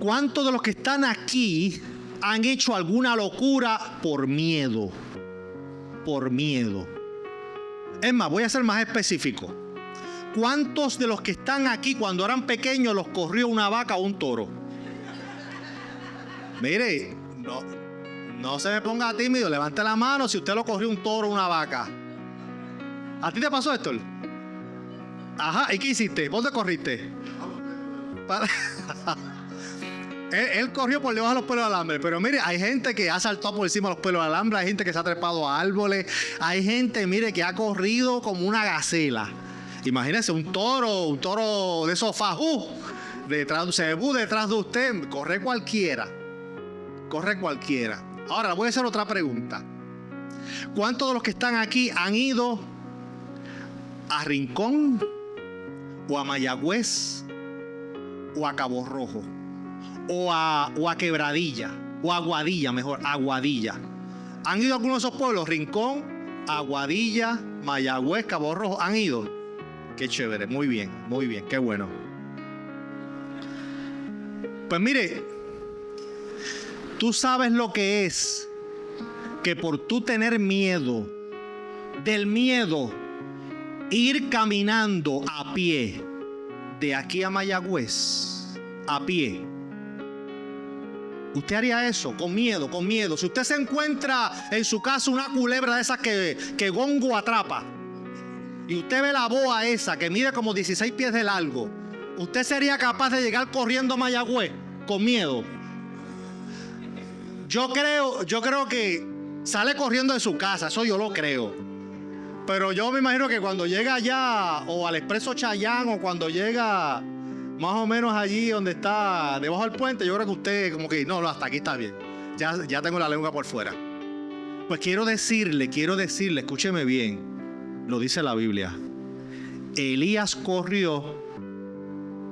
¿Cuántos de los que están aquí han hecho alguna locura por miedo? Por miedo. Es más, voy a ser más específico. ¿Cuántos de los que están aquí cuando eran pequeños los corrió una vaca o un toro? Mire, no se me ponga tímido, levante la mano si usted lo corrió un toro o una vaca. ¿A ti te pasó, Héctor? Ajá, ¿y qué hiciste? ¿Dónde corriste? Él corrió por debajo de los pelos de alambre. Pero mire, hay gente que ha saltado por encima de los pelos de alambre. Hay gente que se ha trepado a árboles. Hay gente, mire, que ha corrido como una gacela. Imagínese un toro de sofá. Cebú detrás de usted. Corre cualquiera. Ahora, voy a hacer otra pregunta. ¿Cuántos de los que están aquí han ido a Rincón? ¿O a Mayagüez? ¿O a Cabo Rojo? O a Quebradilla, o a Aguadilla, mejor, Aguadilla. ¿Han ido a algunos de esos pueblos? Rincón, Aguadilla, Mayagüez, Cabo Rojo. ¿Han ido? Qué chévere, muy bien, qué bueno. Pues mire, tú sabes lo que es que por tú tener miedo, del miedo, ir caminando a pie de aquí a Mayagüez, a pie. Usted haría eso con miedo. Si usted se encuentra en su casa una culebra de esas que Gongo atrapa, y usted ve la boa esa que mide como 16 pies de largo, ¿usted sería capaz de llegar corriendo a Mayagüez con miedo? Yo creo que sale corriendo de su casa, eso yo lo creo. Pero yo me imagino que cuando llega allá, o al Expreso Chayán, o cuando llega más o menos allí donde está, debajo del puente, yo creo que usted como que, no, hasta aquí está bien. Ya tengo la lengua por fuera. Pues quiero decirle, escúcheme bien, lo dice la Biblia. Elías corrió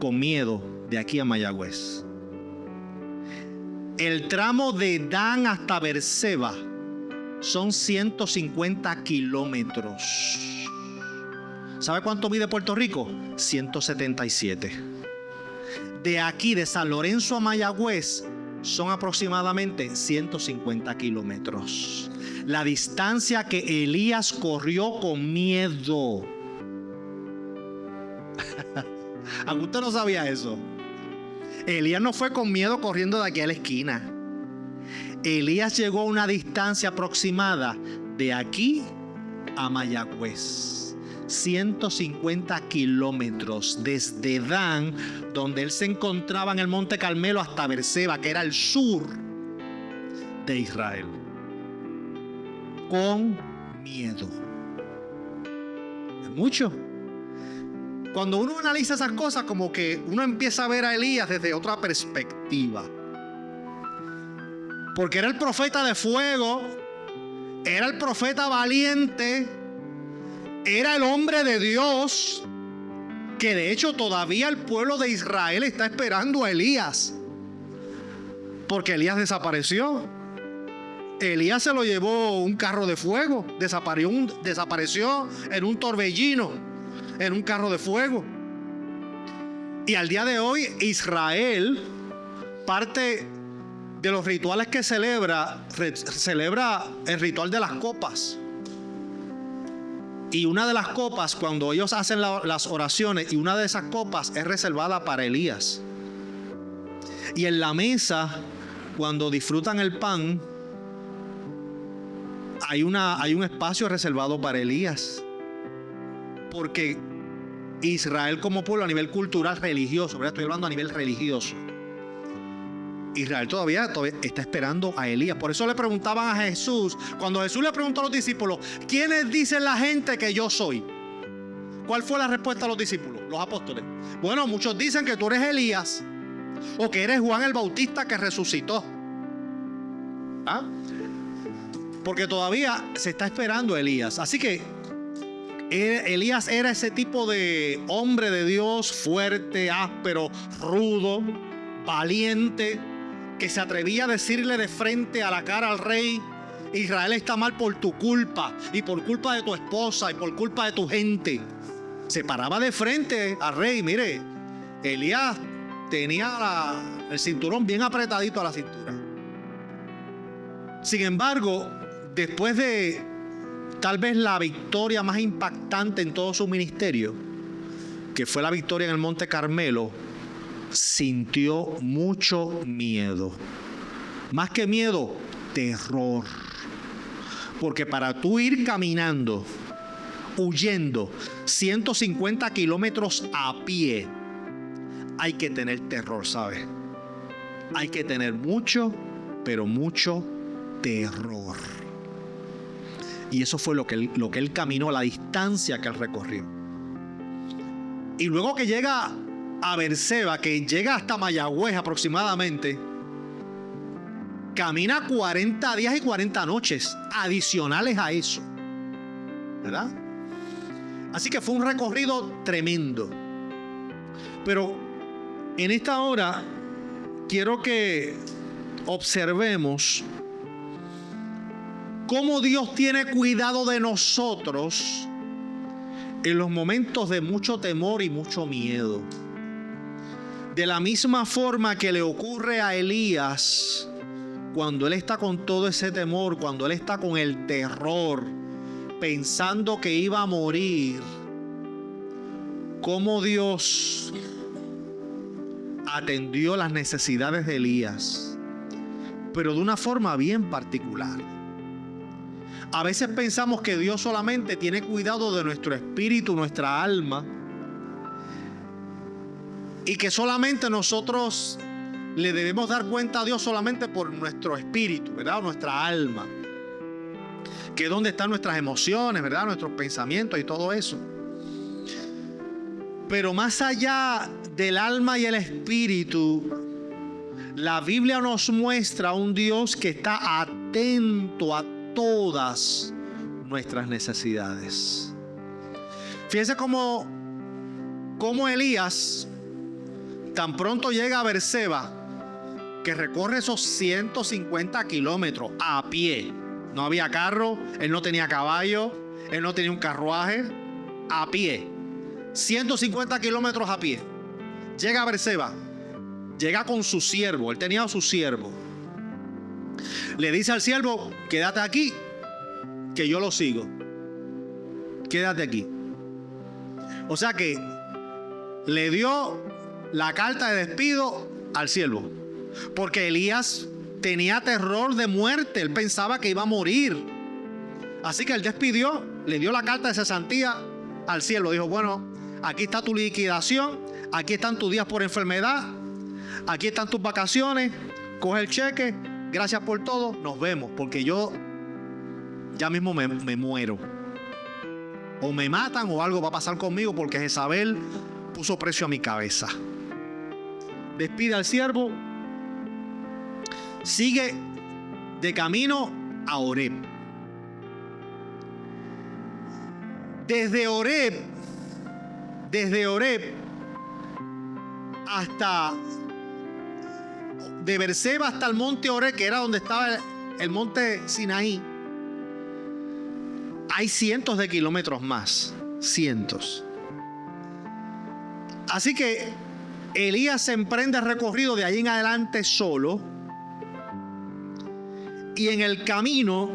con miedo de aquí a Mayagüez. El tramo de Dan hasta Berseba son 150 kilómetros. ¿Sabe cuánto mide Puerto Rico? 177. De aquí, de San Lorenzo a Mayagüez, son aproximadamente 150 kilómetros. La distancia que Elías corrió con miedo. ¿Aunque usted no sabía eso? Elías no fue con miedo corriendo de aquí a la esquina. Elías llegó a una distancia aproximada de aquí a Mayagüez. 150 kilómetros desde Dan, donde él se encontraba en el Monte Carmelo, hasta Berseba, que era el sur de Israel. Con miedo. Es mucho. Cuando uno analiza esas cosas, como que uno empieza a ver a Elías desde otra perspectiva. Porque era el profeta de fuego, era el profeta valiente, era el hombre de Dios, que de hecho todavía el pueblo de Israel está esperando a Elías, porque Elías desapareció. Elías se lo llevó un carro de fuego, desapareció en un torbellino, en un carro de fuego. Y al día de hoy Israel, parte de los rituales que celebra el ritual de las copas. Y una de las copas, cuando ellos hacen las oraciones, y una de esas copas es reservada para Elías. Y en la mesa, cuando disfrutan el pan, hay un espacio reservado para Elías. Porque Israel como pueblo, a nivel cultural religioso, ¿verdad? Estoy hablando a nivel religioso, Israel todavía está esperando a Elías. Por eso le preguntaban a Jesús, cuando Jesús le preguntó a los discípulos, ¿quiénes dicen la gente que yo soy? ¿Cuál fue la respuesta a los discípulos, los apóstoles? Bueno, muchos dicen que tú eres Elías, o que eres Juan el Bautista que resucitó. ¿Ah? Porque todavía se está esperando a Elías. Así que Elías era ese tipo de hombre de Dios, fuerte, áspero, rudo, valiente, que se atrevía a decirle de frente a la cara al rey: Israel está mal por tu culpa, y por culpa de tu esposa, y por culpa de tu gente. Se paraba de frente al rey. Mire, Elías tenía el cinturón bien apretadito a la cintura. Sin embargo, después de tal vez la victoria más impactante en todo su ministerio, que fue la victoria en el Monte Carmelo, sintió mucho miedo. Más que miedo, terror. Porque para tú ir caminando, huyendo 150 kilómetros a pie, hay que tener terror, ¿sabes? Hay que tener mucho, pero mucho terror. Y eso fue lo que él caminó, la distancia que él recorrió. Y luego que llega a Beerseba, que llega hasta Mayagüez aproximadamente, camina 40 días y 40 noches adicionales a eso, ¿verdad? Así que fue un recorrido tremendo. Pero en esta hora quiero que observemos cómo Dios tiene cuidado de nosotros en los momentos de mucho temor y mucho miedo. De la misma forma que le ocurre a Elías cuando él está con todo ese temor, cuando él está con el terror, pensando que iba a morir, cómo Dios atendió las necesidades de Elías, pero de una forma bien particular. A veces pensamos que Dios solamente tiene cuidado de nuestro espíritu, nuestra alma, y que solamente nosotros le debemos dar cuenta a Dios solamente por nuestro espíritu, ¿verdad? Nuestra alma, que es donde están nuestras emociones, ¿verdad? Nuestros pensamientos y todo eso. Pero más allá del alma y el espíritu, la Biblia nos muestra un Dios que está atento a todas nuestras necesidades. Fíjense cómo Elías tan pronto llega a Beerseba, que recorre esos 150 kilómetros a pie. No había carro, él no tenía caballo, él no tenía un carruaje, a pie. 150 kilómetros a pie. Llega a Beerseba, llega con su siervo, él tenía a su siervo. Le dice al siervo: quédate aquí, que yo lo sigo. Quédate aquí. O sea que le dio la carta de despido al siervo, porque Elías tenía terror de muerte, él pensaba que iba a morir. Así que él despidió, le dio la carta de cesantía al siervo. Dijo: bueno, aquí está tu liquidación, aquí están tus días por enfermedad, aquí están tus vacaciones, coge el cheque, gracias por todo, nos vemos, porque yo ya mismo me muero. O me matan o algo va a pasar conmigo, porque Jezabel puso precio a mi cabeza. Despide al siervo, sigue de camino a Horeb. Desde Horeb hasta de Beerseba hasta el monte Horeb, que era donde estaba el monte Sinaí, hay cientos de kilómetros más, cientos. Así que Elías se emprende el recorrido de ahí en adelante solo, y en el camino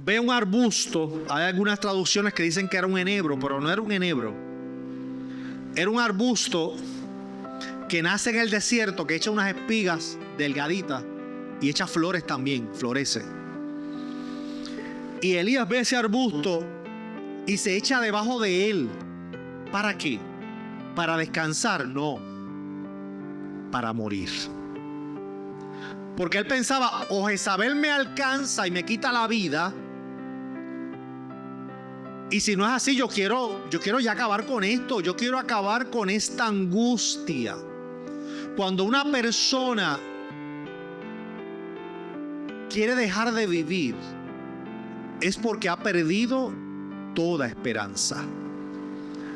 ve un arbusto. Hay algunas traducciones que dicen que era un enebro, pero no era un enebro. Era un arbusto que nace en el desierto, que echa unas espigas delgaditas y echa flores también, florece. Y Elías ve ese arbusto y se echa debajo de él. ¿Para qué? ¿Para descansar? No, para morir. Porque él pensaba: o Jezabel me alcanza y me quita la vida, y si no es así, yo quiero ya acabar con esto, yo quiero acabar con esta angustia. Cuando una persona quiere dejar de vivir, es porque ha perdido toda esperanza.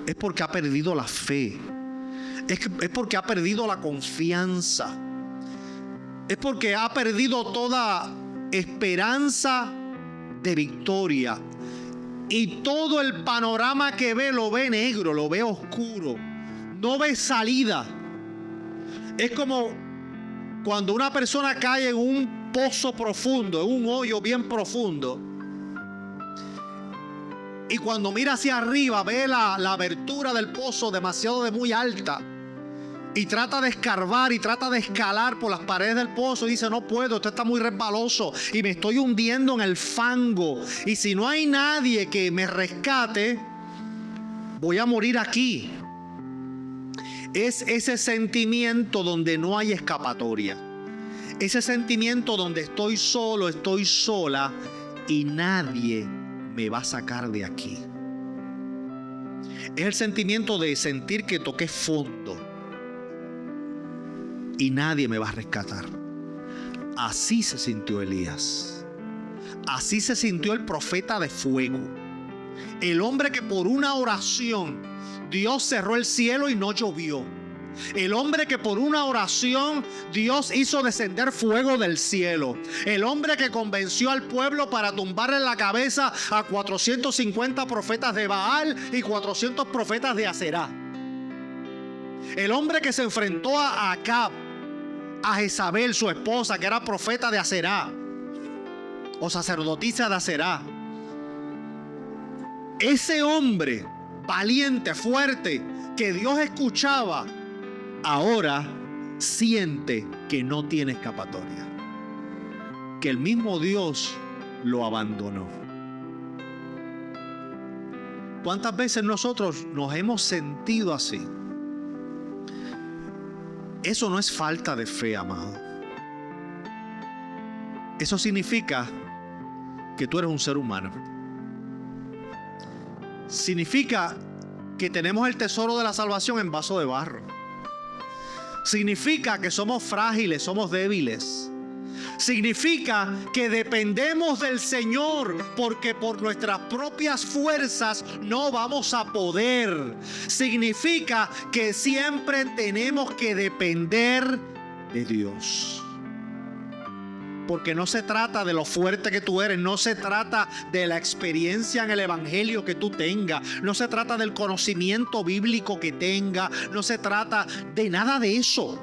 Es porque ha perdido la fe. Es porque ha perdido la confianza. Es porque ha perdido toda esperanza de victoria. Y todo el panorama que ve, lo ve negro, lo ve oscuro. no ves salida. Es como cuando una persona cae en un pozo profundo, en un hoyo bien profundo, y cuando mira hacia arriba ve la abertura del pozo demasiado muy alta, y trata de escarbar y trata de escalar por las paredes del pozo, y dice: no puedo, esto está muy resbaloso y me estoy hundiendo en el fango, y si no hay nadie que me rescate, voy a morir aquí. Es ese sentimiento donde no hay escapatoria. Ese sentimiento donde estoy solo, estoy sola y nadie me va a sacar de aquí. Es el sentimiento de sentir que toqué fondo y nadie me va a rescatar. Así se sintió Elías. Así se sintió el profeta de fuego. El hombre que por una oración Dios cerró el cielo y no llovió. El hombre que por una oración Dios hizo descender fuego del cielo. El hombre que convenció al pueblo para tumbarle la cabeza a 450 profetas de Baal y 400 profetas de Aserá. El hombre que se enfrentó a Acab, a Jezabel, su esposa, que era profeta de Aserá o sacerdotisa de Aserá. Ese hombre valiente, fuerte, que Dios escuchaba, ahora siente que no tiene escapatoria, que el mismo Dios lo abandonó. ¿Cuántas veces nosotros nos hemos sentido así? Eso no es falta de fe, amado. Eso significa que tú eres un ser humano. Significa que tenemos el tesoro de la salvación en vaso de barro. Significa que somos frágiles, somos débiles. Significa que dependemos del Señor, porque por nuestras propias fuerzas no vamos a poder. Significa que siempre tenemos que depender de Dios. Porque no se trata de lo fuerte que tú eres, no se trata de la experiencia en el evangelio que tú tengas, no se trata del conocimiento bíblico que tengas, no se trata de nada de eso.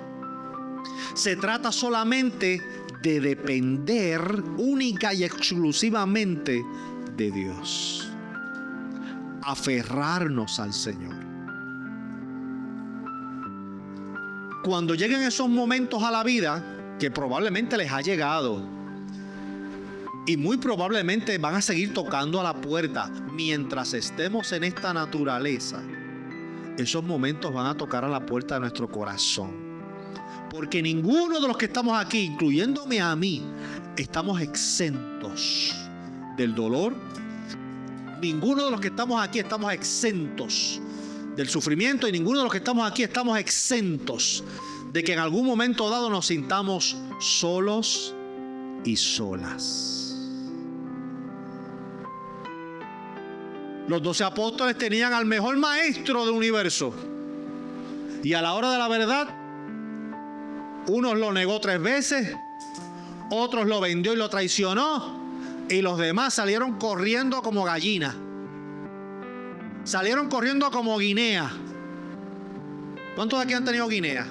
Se trata solamente de depender única y exclusivamente de Dios. Aferrarnos al Señor. Cuando lleguen esos momentos a la vida, que probablemente les ha llegado y muy probablemente van a seguir tocando a la puerta mientras estemos en esta naturaleza, esos momentos van a tocar a la puerta de nuestro corazón, porque ninguno de los que estamos aquí, incluyéndome a mí, estamos exentos del dolor. Ninguno de los que estamos aquí estamos exentos del sufrimiento, y ninguno de los que estamos aquí estamos exentos de que en algún momento dado nos sintamos solos y solas. Los 12 apóstoles tenían al mejor maestro del universo, y a la hora de la verdad, unos lo negó 3 veces, otros lo vendió y lo traicionó, y los demás salieron corriendo como gallinas. Salieron corriendo como guinea. ¿Cuántos de aquí han tenido guinea?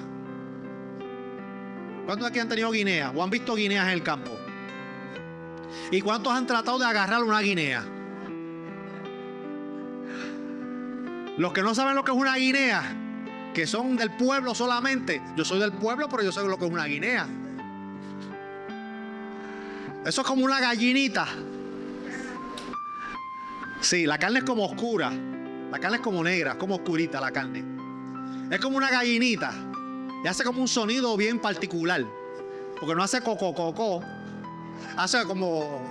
¿Cuántos de aquí han tenido guinea o han visto guineas en el campo? ¿Y cuántos han tratado de agarrar una guinea? Los que no saben lo que es una guinea, que son del pueblo solamente. Yo soy del pueblo, pero yo sé lo que es una guinea. Eso es como una gallinita. Sí, la carne es como oscura. La carne es como negra, como oscurita la carne. Es como una gallinita. Y hace como un sonido bien particular. Porque no hace coco. Hace como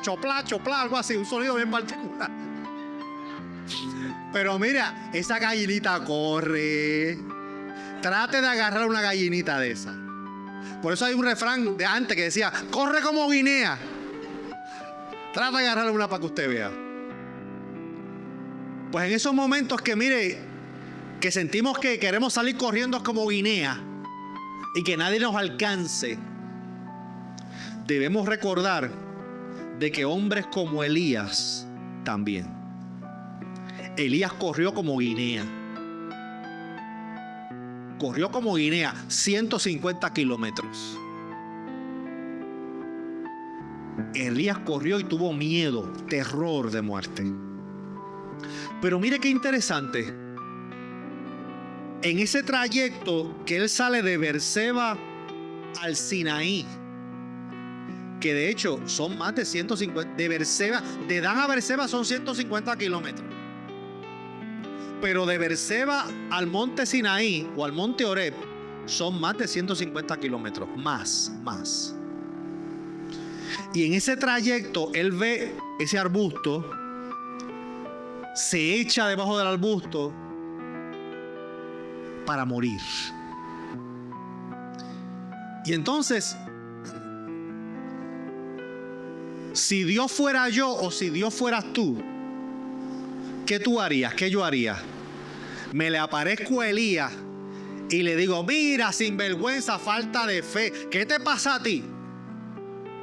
choplá, algo así. Un sonido bien particular. Pero mira, esa gallinita corre. Trate de agarrar una gallinita de esa. Por eso hay un refrán de antes que decía: corre como guinea. Trata de agarrar una para que usted vea. Pues en esos momentos que mire, que sentimos que queremos salir corriendo como guinea y que nadie nos alcance, debemos recordar de que hombres como Elías también. Elías corrió como guinea. corrió como guinea, 150 kilómetros. Elías corrió y tuvo miedo, terror de muerte. Pero mire qué interesante. En ese trayecto que él sale de Beerseba al Sinaí, que de hecho son más de 150, de Beerseba, de Dan a Beerseba son 150 kilómetros. Pero de Beerseba al monte Sinaí o al monte Horeb son más de 150 kilómetros, más. Y en ese trayecto él ve ese arbusto, se echa debajo del arbusto para morir. Y entonces, si Dios fuera yo o si Dios fueras tú, ¿qué tú harías? ¿Qué yo haría? Me le aparezco a Elías y le digo: mira, sinvergüenza, falta de fe, ¿qué te pasa a ti?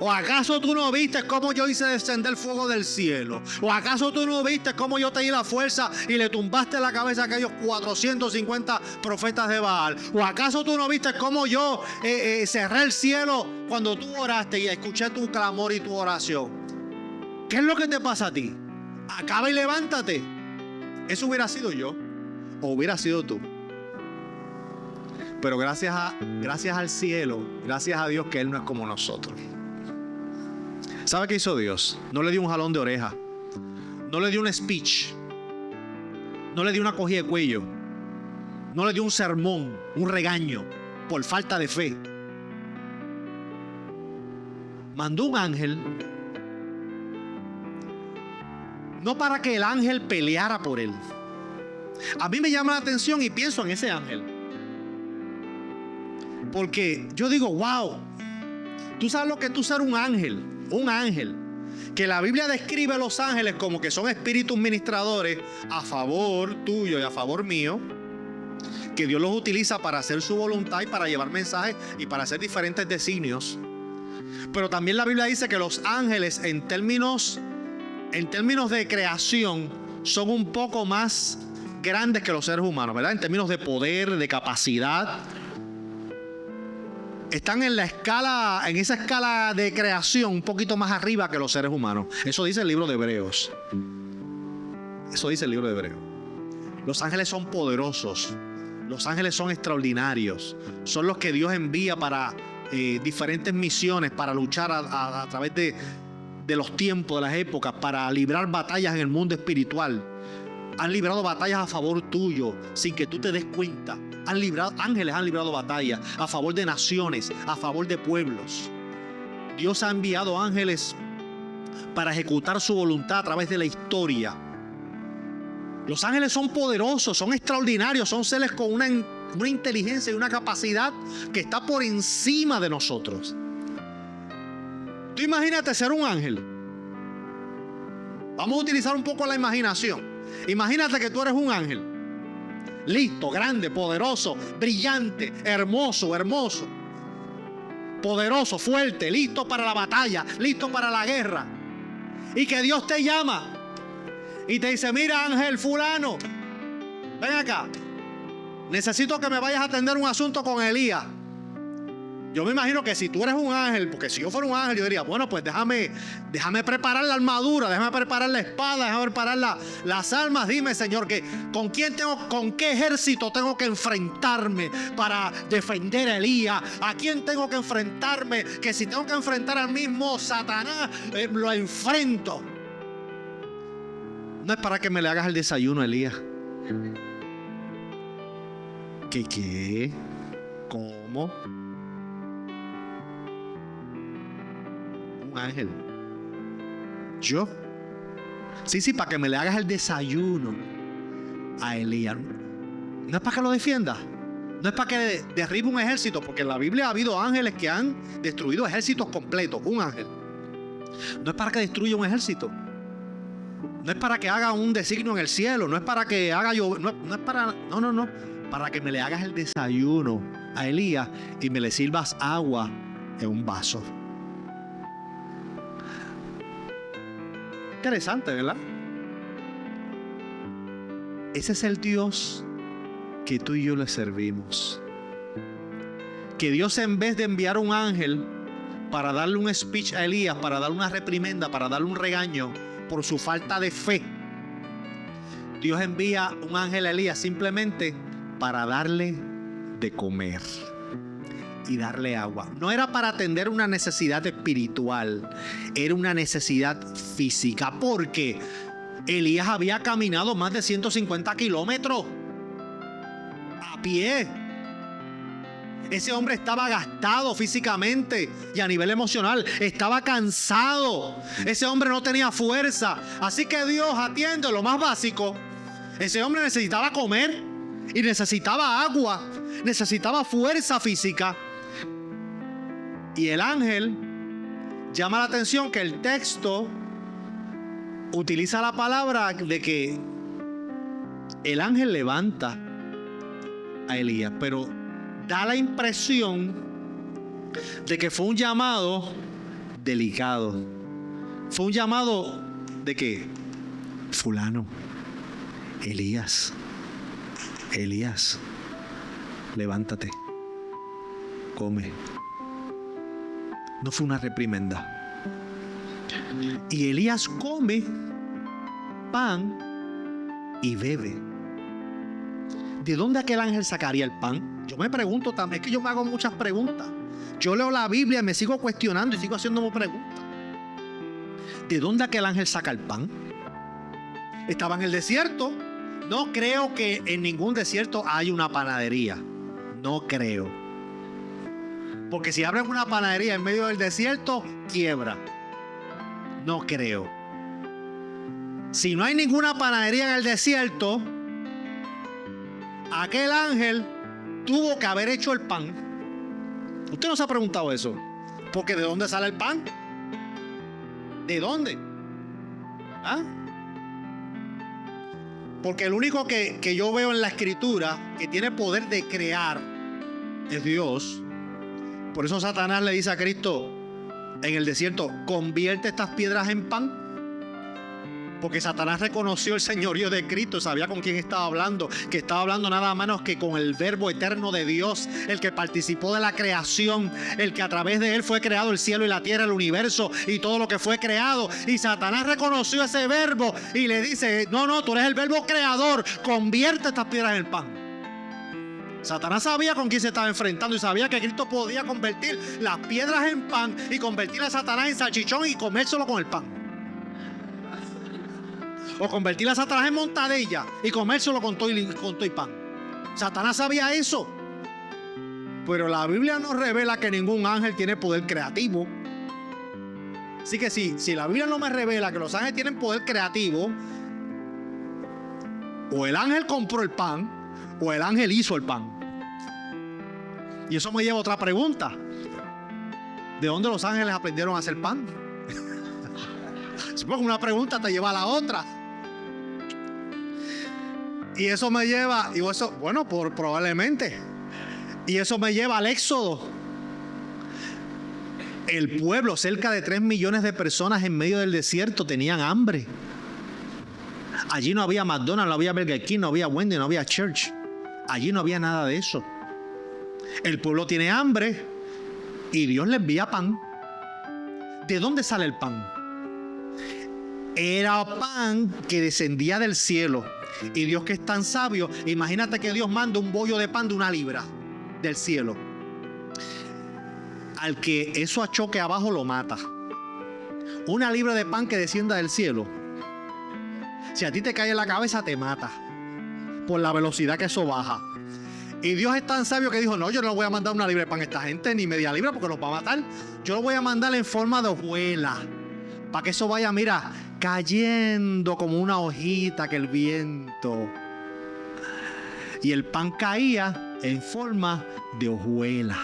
¿O acaso tú no viste cómo yo hice descender fuego del cielo? ¿O acaso tú no viste cómo yo te di la fuerza y le tumbaste la cabeza a aquellos 450 profetas de Baal? ¿O acaso tú no viste cómo yo cerré el cielo cuando tú oraste y escuché tu clamor y tu oración? ¿Qué es lo que te pasa a ti? Acaba y levántate. Eso hubiera sido yo o hubiera sido tú. Pero gracias al cielo, gracias a Dios que Él no es como nosotros. ¿Sabe qué hizo Dios? No le dio un jalón de oreja, no le dio un speech, no le dio una cogida de cuello, no le dio un sermón, un regaño por falta de fe. Mandó un ángel, no para que el ángel peleara por él. A mí me llama la atención y pienso en ese ángel, porque yo digo: wow, tú sabes lo que tú ser un ángel. Un ángel, que la Biblia describe a los ángeles como que son espíritus ministradores a favor tuyo y a favor mío, que Dios los utiliza para hacer su voluntad y para llevar mensajes y para hacer diferentes designios. Pero también la Biblia dice que los ángeles en términos de creación son un poco más grandes que los seres humanos, ¿verdad? En términos de poder, de capacidad. Están en esa escala de creación un poquito más arriba que los seres humanos. Eso dice el libro de Hebreos. Los ángeles son poderosos. Los ángeles son extraordinarios. Son los que Dios envía para diferentes misiones, para luchar a través de los tiempos, de las épocas, para librar batallas en el mundo espiritual. Han librado batallas a favor tuyo sin que tú te des cuenta. Ángeles han librado batallas a favor de naciones, a favor de pueblos. Dios ha enviado ángeles para ejecutar su voluntad a través de la historia. Los ángeles son poderosos, son extraordinarios, son seres con una inteligencia y una capacidad que está por encima de nosotros. Tú imagínate ser un ángel. Vamos a utilizar un poco la imaginación. Imagínate que tú eres un ángel, listo, grande, poderoso, brillante, hermoso, poderoso, fuerte, listo para la batalla, listo para la guerra. Y que Dios te llama y te dice: mira, ángel fulano, ven acá, necesito que me vayas a atender un asunto con Elías. Yo me imagino que si tú eres un ángel, porque si yo fuera un ángel, yo diría: bueno, pues déjame preparar la armadura, déjame preparar la espada, déjame preparar las armas. Dime, Señor, con qué ejército tengo que enfrentarme para defender a Elías. ¿A quién tengo que enfrentarme? Que si tengo que enfrentar al mismo Satanás, lo enfrento. No es para que me le hagas el desayuno a Elías. ¿Qué? ¿Cómo? Ángel, yo, sí, para que me le hagas el desayuno a Elías. No es para que lo defienda, no es para que derribe un ejército, porque en la Biblia ha habido ángeles que han destruido ejércitos completos. Un ángel no es para que destruya un ejército, no es para que haga un designio en el cielo, no es para que haga llover, no es para, no, para que me le hagas el desayuno a Elías y me le sirvas agua en un vaso. Interesante, ¿verdad? Ese es el Dios que tú y yo le servimos. que Dios, en vez de enviar un ángel para darle un speech a Elías, para darle una reprimenda, para darle un regaño por su falta de fe, Dios envía un ángel a Elías simplemente para darle de comer y darle agua. No era para atender una necesidad espiritual, era una necesidad física, porque Elías había caminado más de 150 kilómetros a pie. Ese hombre estaba gastado físicamente y a nivel emocional, estaba cansado. Ese hombre no tenía fuerza. Así que Dios atiende lo más básico. Ese hombre necesitaba comer y necesitaba agua, necesitaba fuerza física. Y el ángel llama la atención que el texto utiliza la palabra de que el ángel levanta a Elías, pero da la impresión de que fue un llamado delicado. Fue un llamado de que fulano, Elías, levántate, come. No fue una reprimenda. Y Elías come pan y bebe. ¿De dónde aquel ángel sacaría el pan? Yo me pregunto también, es que yo me hago muchas preguntas. Yo leo la Biblia y me sigo cuestionando y sigo haciéndome preguntas. ¿De dónde aquel ángel saca el pan? Estaba en el desierto. No creo que en ningún desierto haya una panadería. No creo. Porque si abren una panadería en medio del desierto, quiebra. No creo. Si no hay ninguna panadería en el desierto, aquel ángel tuvo que haber hecho el pan. ¿Usted no se ha preguntado eso? Porque ¿de dónde sale el pan? ¿De dónde? ¿Ah? Porque el único que yo veo en la escritura que tiene poder de crear es Dios. Por eso Satanás le dice a Cristo en el desierto: convierte estas piedras en pan. Porque Satanás reconoció el señorío de Cristo, sabía con quién estaba hablando, que estaba hablando nada menos que con el verbo eterno de Dios, el que participó de la creación, el que a través de él fue creado el cielo y la tierra, el universo y todo lo que fue creado. Y Satanás reconoció ese verbo y le dice: no, tú eres el verbo creador, convierte estas piedras en pan. Satanás sabía con quién se estaba enfrentando y sabía que Cristo podía convertir las piedras en pan y convertir a Satanás en salchichón y comérselo con el pan. O convertir a Satanás en montadilla y comérselo con todo y pan. Satanás sabía eso. Pero la Biblia nos revela que ningún ángel tiene poder creativo. Así que si la Biblia no me revela que los ángeles tienen poder creativo, o el ángel compró el pan, o el ángel hizo el pan. Y eso me lleva a otra pregunta: ¿de dónde los ángeles aprendieron a hacer pan? Porque una pregunta te lleva a la otra. Y eso me lleva, probablemente. Y eso me lleva al Éxodo. El pueblo, cerca de 3 millones de personas en medio del desierto, tenían hambre. Allí no había McDonald's, no había Burger King, no había Wendy, no había Church. Allí no había nada de eso. El pueblo tiene hambre y Dios le envía pan. ¿De dónde sale el pan? Era pan que descendía del cielo. Y Dios, que es tan sabio, imagínate que Dios manda un bollo de pan de 1 libra del cielo. Al que eso achoque abajo lo mata. 1 libra de pan que descienda del cielo, si a ti te cae en la cabeza, te mata por la velocidad que eso baja. Y Dios es tan sabio que dijo: no, yo no le voy a mandar 1 libra de pan a esta gente, ni media libra, porque los va a matar. Yo lo voy a mandar en forma de hojuela, para que eso vaya, mira, cayendo como una hojita que el viento. Y el pan caía en forma de hojuela.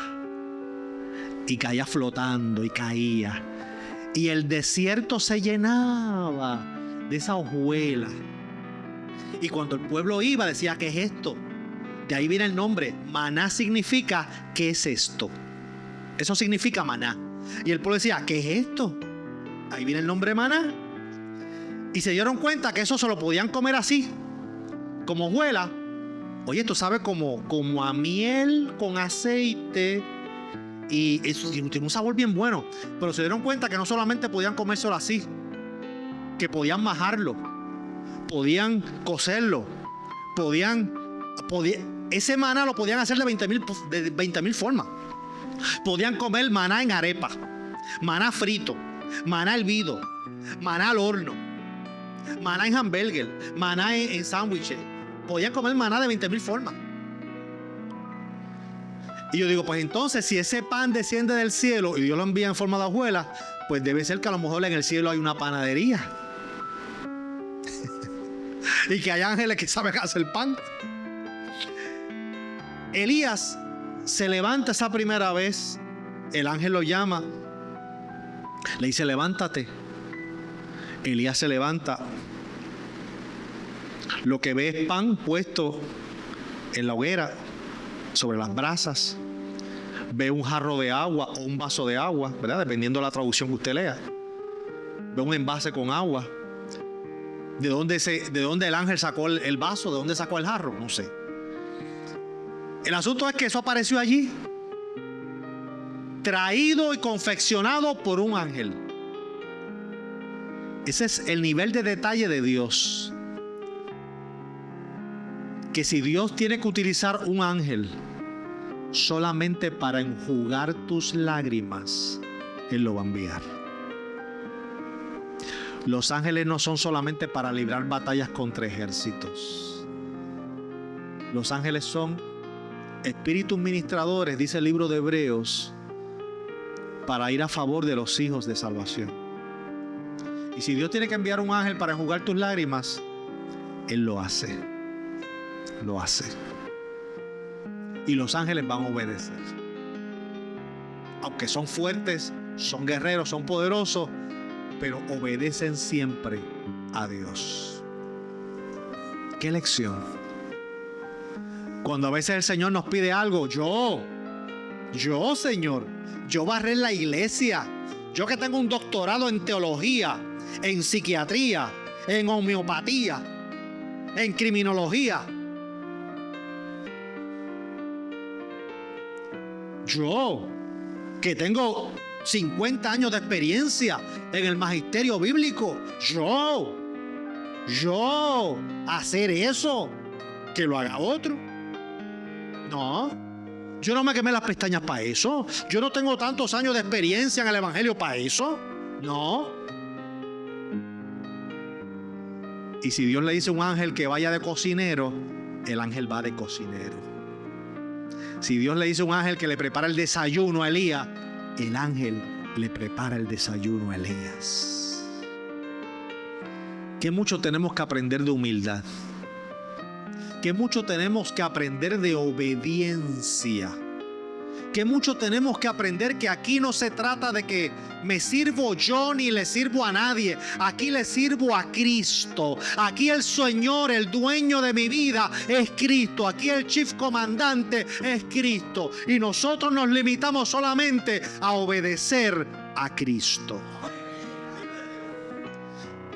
Y caía flotando y caía. Y el desierto se llenaba de esa hojuela. Y cuando el pueblo iba, decía: ¿qué es esto? De ahí viene el nombre. Maná significa ¿qué es esto? Eso significa maná. Y el pueblo decía: ¿qué es esto? Ahí viene el nombre maná. Y se dieron cuenta que eso se lo podían comer así, como hojuela. Oye, esto sabe como a miel con aceite. Y eso tiene un sabor bien bueno. Pero se dieron cuenta que no solamente podían comérselo así, que podían majarlo, podían cocerlo, ese maná lo podían hacer de 20,000 formas. Podían comer maná en arepa, maná frito, maná hervido, maná al horno, maná en hamburger, maná en sándwiches. Podían comer maná de 20,000 formas. Y yo digo, pues entonces, si ese pan desciende del cielo y Dios lo envía en forma de hojuelas, pues debe ser que a lo mejor en el cielo hay una panadería. Y que hay ángeles que saben hacer pan. Elías se levanta esa primera vez. El ángel lo llama. Le dice, levántate. Elías se levanta. Lo que ve es pan puesto en la hoguera, sobre las brasas. Ve un jarro de agua o un vaso de agua, ¿verdad? Dependiendo de la traducción que usted lea. Ve un envase con agua. ¿De dónde el ángel sacó el vaso? ¿De dónde sacó el jarro? No sé. El asunto es que eso apareció allí, traído y confeccionado por un ángel. Ese es el nivel de detalle de Dios. Que si Dios tiene que utilizar un ángel solamente para enjugar tus lágrimas, Él lo va a enviar. Los ángeles no son solamente para librar batallas contra ejércitos. Los ángeles son espíritus ministradores, dice el libro de Hebreos, para ir a favor de los hijos de salvación. Y si Dios tiene que enviar un ángel para enjugar tus lágrimas, Él lo hace. Lo hace. Y los ángeles van a obedecer. Aunque son fuertes, son guerreros, son poderosos, pero obedecen siempre a Dios. ¿Qué lección? Cuando a veces el Señor nos pide algo, yo Señor, yo barré la iglesia, yo que tengo un doctorado en teología, en psiquiatría, en homeopatía, en criminología, yo que tengo 50 años de experiencia en el magisterio bíblico, yo hacer eso, que lo haga otro. No, yo no me quemé las pestañas para eso. Yo no tengo tantos años de experiencia en el evangelio para eso. No. Y si Dios le dice a un ángel que vaya de cocinero, el ángel va de cocinero. Si Dios le dice a un ángel que le prepara el desayuno a Elías, el ángel le prepara el desayuno a Elías. Que mucho tenemos que aprender de humildad. Que mucho tenemos que aprender de obediencia. Que mucho tenemos que aprender que aquí no se trata de que me sirvo yo ni le sirvo a nadie. Aquí le sirvo a Cristo. Aquí el Señor, el dueño de mi vida, es Cristo. Aquí el chief comandante es Cristo. Y nosotros nos limitamos solamente a obedecer a Cristo.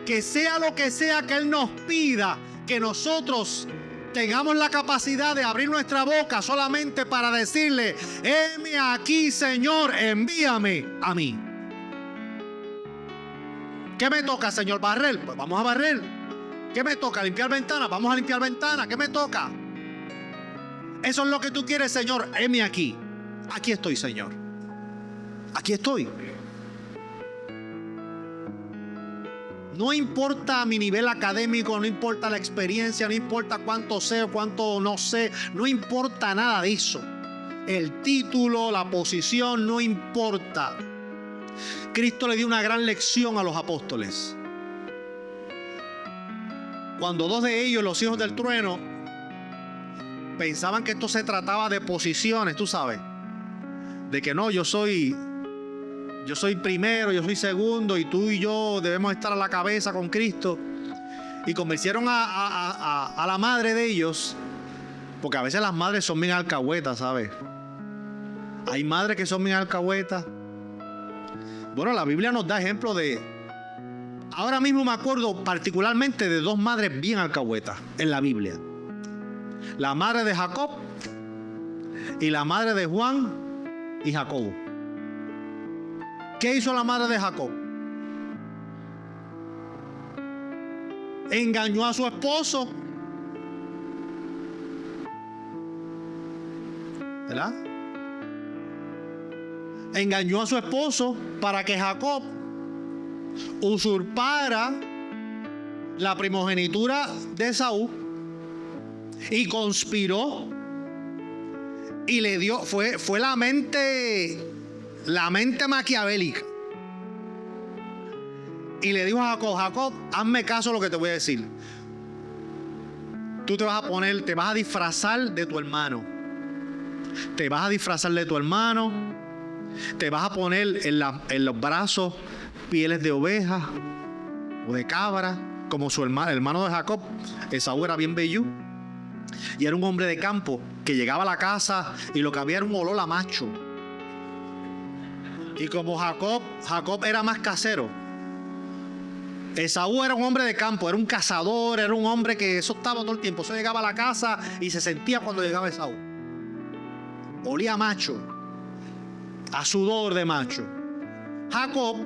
Que sea lo que sea que Él nos pida, que nosotros tengamos la capacidad de abrir nuestra boca solamente para decirle: heme aquí, Señor, envíame a mí. ¿Qué me toca, Señor? ¿Barrer? Pues vamos a barrer. ¿Qué me toca? ¿Limpiar ventanas? Vamos a limpiar ventanas. ¿Qué me toca? Eso es lo que tú quieres, Señor. Heme aquí. Aquí estoy, Señor. Aquí estoy. No importa mi nivel académico, no importa la experiencia, no importa cuánto sé o cuánto no sé, no importa nada de eso. El título, la posición, no importa. Cristo le dio una gran lección a los apóstoles. Cuando dos de ellos, los hijos del trueno, pensaban que esto se trataba de posiciones, tú sabes, de que no, yo soy primero, yo soy segundo y tú y yo debemos estar a la cabeza con Cristo. Y convencieron a la madre de ellos, porque a veces las madres son bien alcahuetas, ¿sabes? Hay madres que son bien alcahuetas. Bueno, la Biblia nos da ejemplo de... Ahora mismo me acuerdo particularmente de dos madres bien alcahuetas en la Biblia. La madre de Jacob y la madre de Juan y Jacobo. ¿Qué hizo la madre de Jacob? Engañó a su esposo. ¿Verdad? Engañó a su esposo para que Jacob usurpara la primogenitura de Esaú y conspiró y le dio, fue la mente maquiavélica, y le dijo a Jacob: Jacob, hazme caso a lo que te voy a decir. Tú te vas a disfrazar de tu hermano. Te vas a disfrazar de tu hermano. Te vas a poner en los brazos pieles de oveja o de cabra, como su hermano de Jacob. Esaú era bien bello y era un hombre de campo que llegaba a la casa y lo que había era un olor a macho. Y como Jacob era más casero, Esaú era un hombre de campo, era un cazador, era un hombre que eso estaba todo el tiempo. Eso llegaba a la casa y se sentía cuando llegaba Esaú. Olía a macho, a sudor de macho. Jacob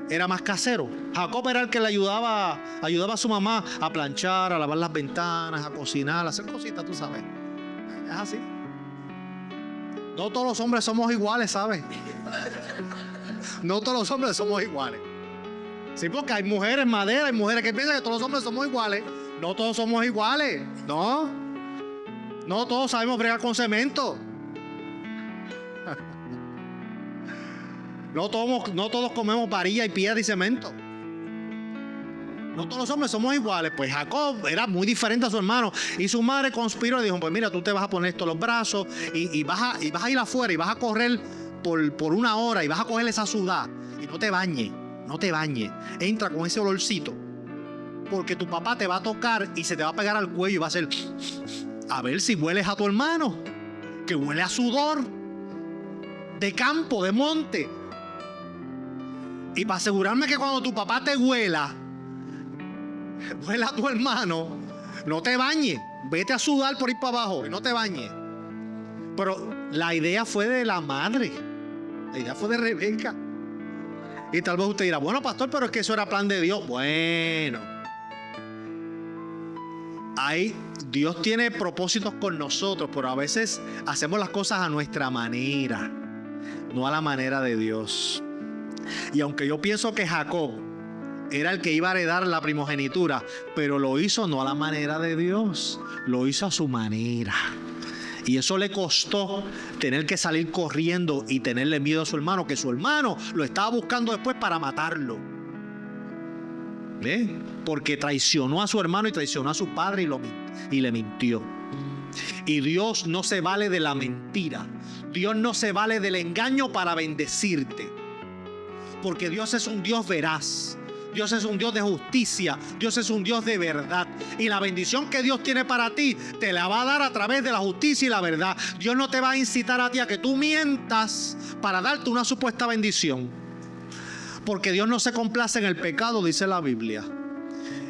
era más casero. Jacob era el que le ayudaba a su mamá a planchar, a lavar las ventanas, a cocinar, a hacer cositas, tú sabes. Es así. No todos los hombres somos iguales, ¿sabes? No todos los hombres somos iguales. Sí, porque hay mujeres madera, hay mujeres que piensan que todos los hombres somos iguales. No todos somos iguales, no. No todos sabemos bregar con cemento. No todos comemos varilla y piedra y cemento. No todos los hombres somos iguales. Pues Jacob era muy diferente a su hermano. Y su madre conspiró y dijo: pues mira, tú te vas a poner esto en los brazos y vas a ir afuera y vas a correr por 1 hora y vas a coger esa sudá. Y no te bañes. Entra con ese olorcito. Porque tu papá te va a tocar y se te va a pegar al cuello y va a hacer: a ver si hueles a tu hermano, que huele a sudor de campo, de monte. Y para asegurarme que cuando tu papá te huela a tu hermano, no te bañes. Vete a sudar por ir para abajo y no te bañes. Pero la idea fue de la madre. La idea fue de Rebeca. Y tal vez usted dirá: bueno, pastor, pero es que eso era plan de Dios. Bueno, ahí Dios tiene propósitos con nosotros, pero a veces hacemos las cosas a nuestra manera, no a la manera de Dios. Y aunque yo pienso que Jacob era el que iba a heredar la primogenitura, pero lo hizo no a la manera de Dios, lo hizo a su manera. Y eso le costó tener que salir corriendo y tenerle miedo a su hermano, que su hermano lo estaba buscando después para matarlo. ¿Ve? Porque traicionó a su hermano y traicionó a su padre y le mintió. Y Dios no se vale de la mentira. Dios no se vale del engaño para bendecirte. Porque Dios es un Dios veraz. Dios es un Dios de justicia. Dios es un Dios de verdad. Y la bendición que Dios tiene para ti te la va a dar a través de la justicia y la verdad. Dios no te va a incitar a ti a que tú mientas para darte una supuesta bendición. Porque Dios no se complace en el pecado, dice la Biblia.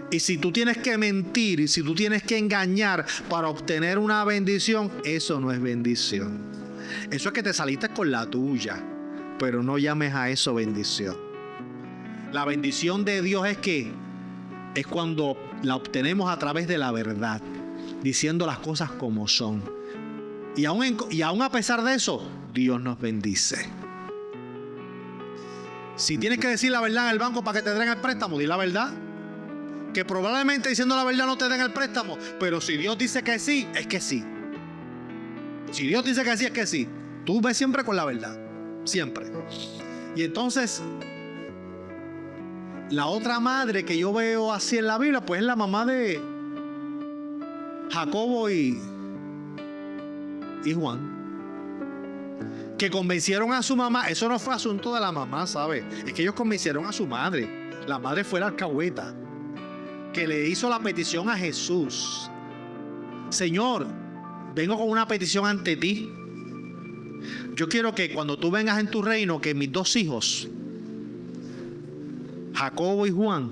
Y si tú tienes que mentir y si tú tienes que engañar para obtener una bendición, eso no es bendición. Eso es que te saliste con la tuya. Pero no llames a eso bendición. La bendición de Dios es cuando la obtenemos a través de la verdad, diciendo las cosas como son. Y aún a pesar de eso, Dios nos bendice. Si tienes que decir la verdad en el banco para que te den el préstamo, di la verdad. Que probablemente diciendo la verdad no te den el préstamo, pero si Dios dice que sí, es que sí. Si Dios dice que sí, es que sí. Tú ves siempre con la verdad. Siempre. Y entonces, la otra madre que yo veo así en la Biblia, pues es la mamá de Jacobo y Juan, que convencieron a su mamá. Eso no fue asunto de la mamá, ¿sabes? Es que ellos convencieron a su madre. La madre fue la alcahueta que le hizo la petición a Jesús: Señor, vengo con una petición ante ti. Yo quiero que cuando tú vengas en tu reino, que mis 2 hijos, Jacobo y Juan,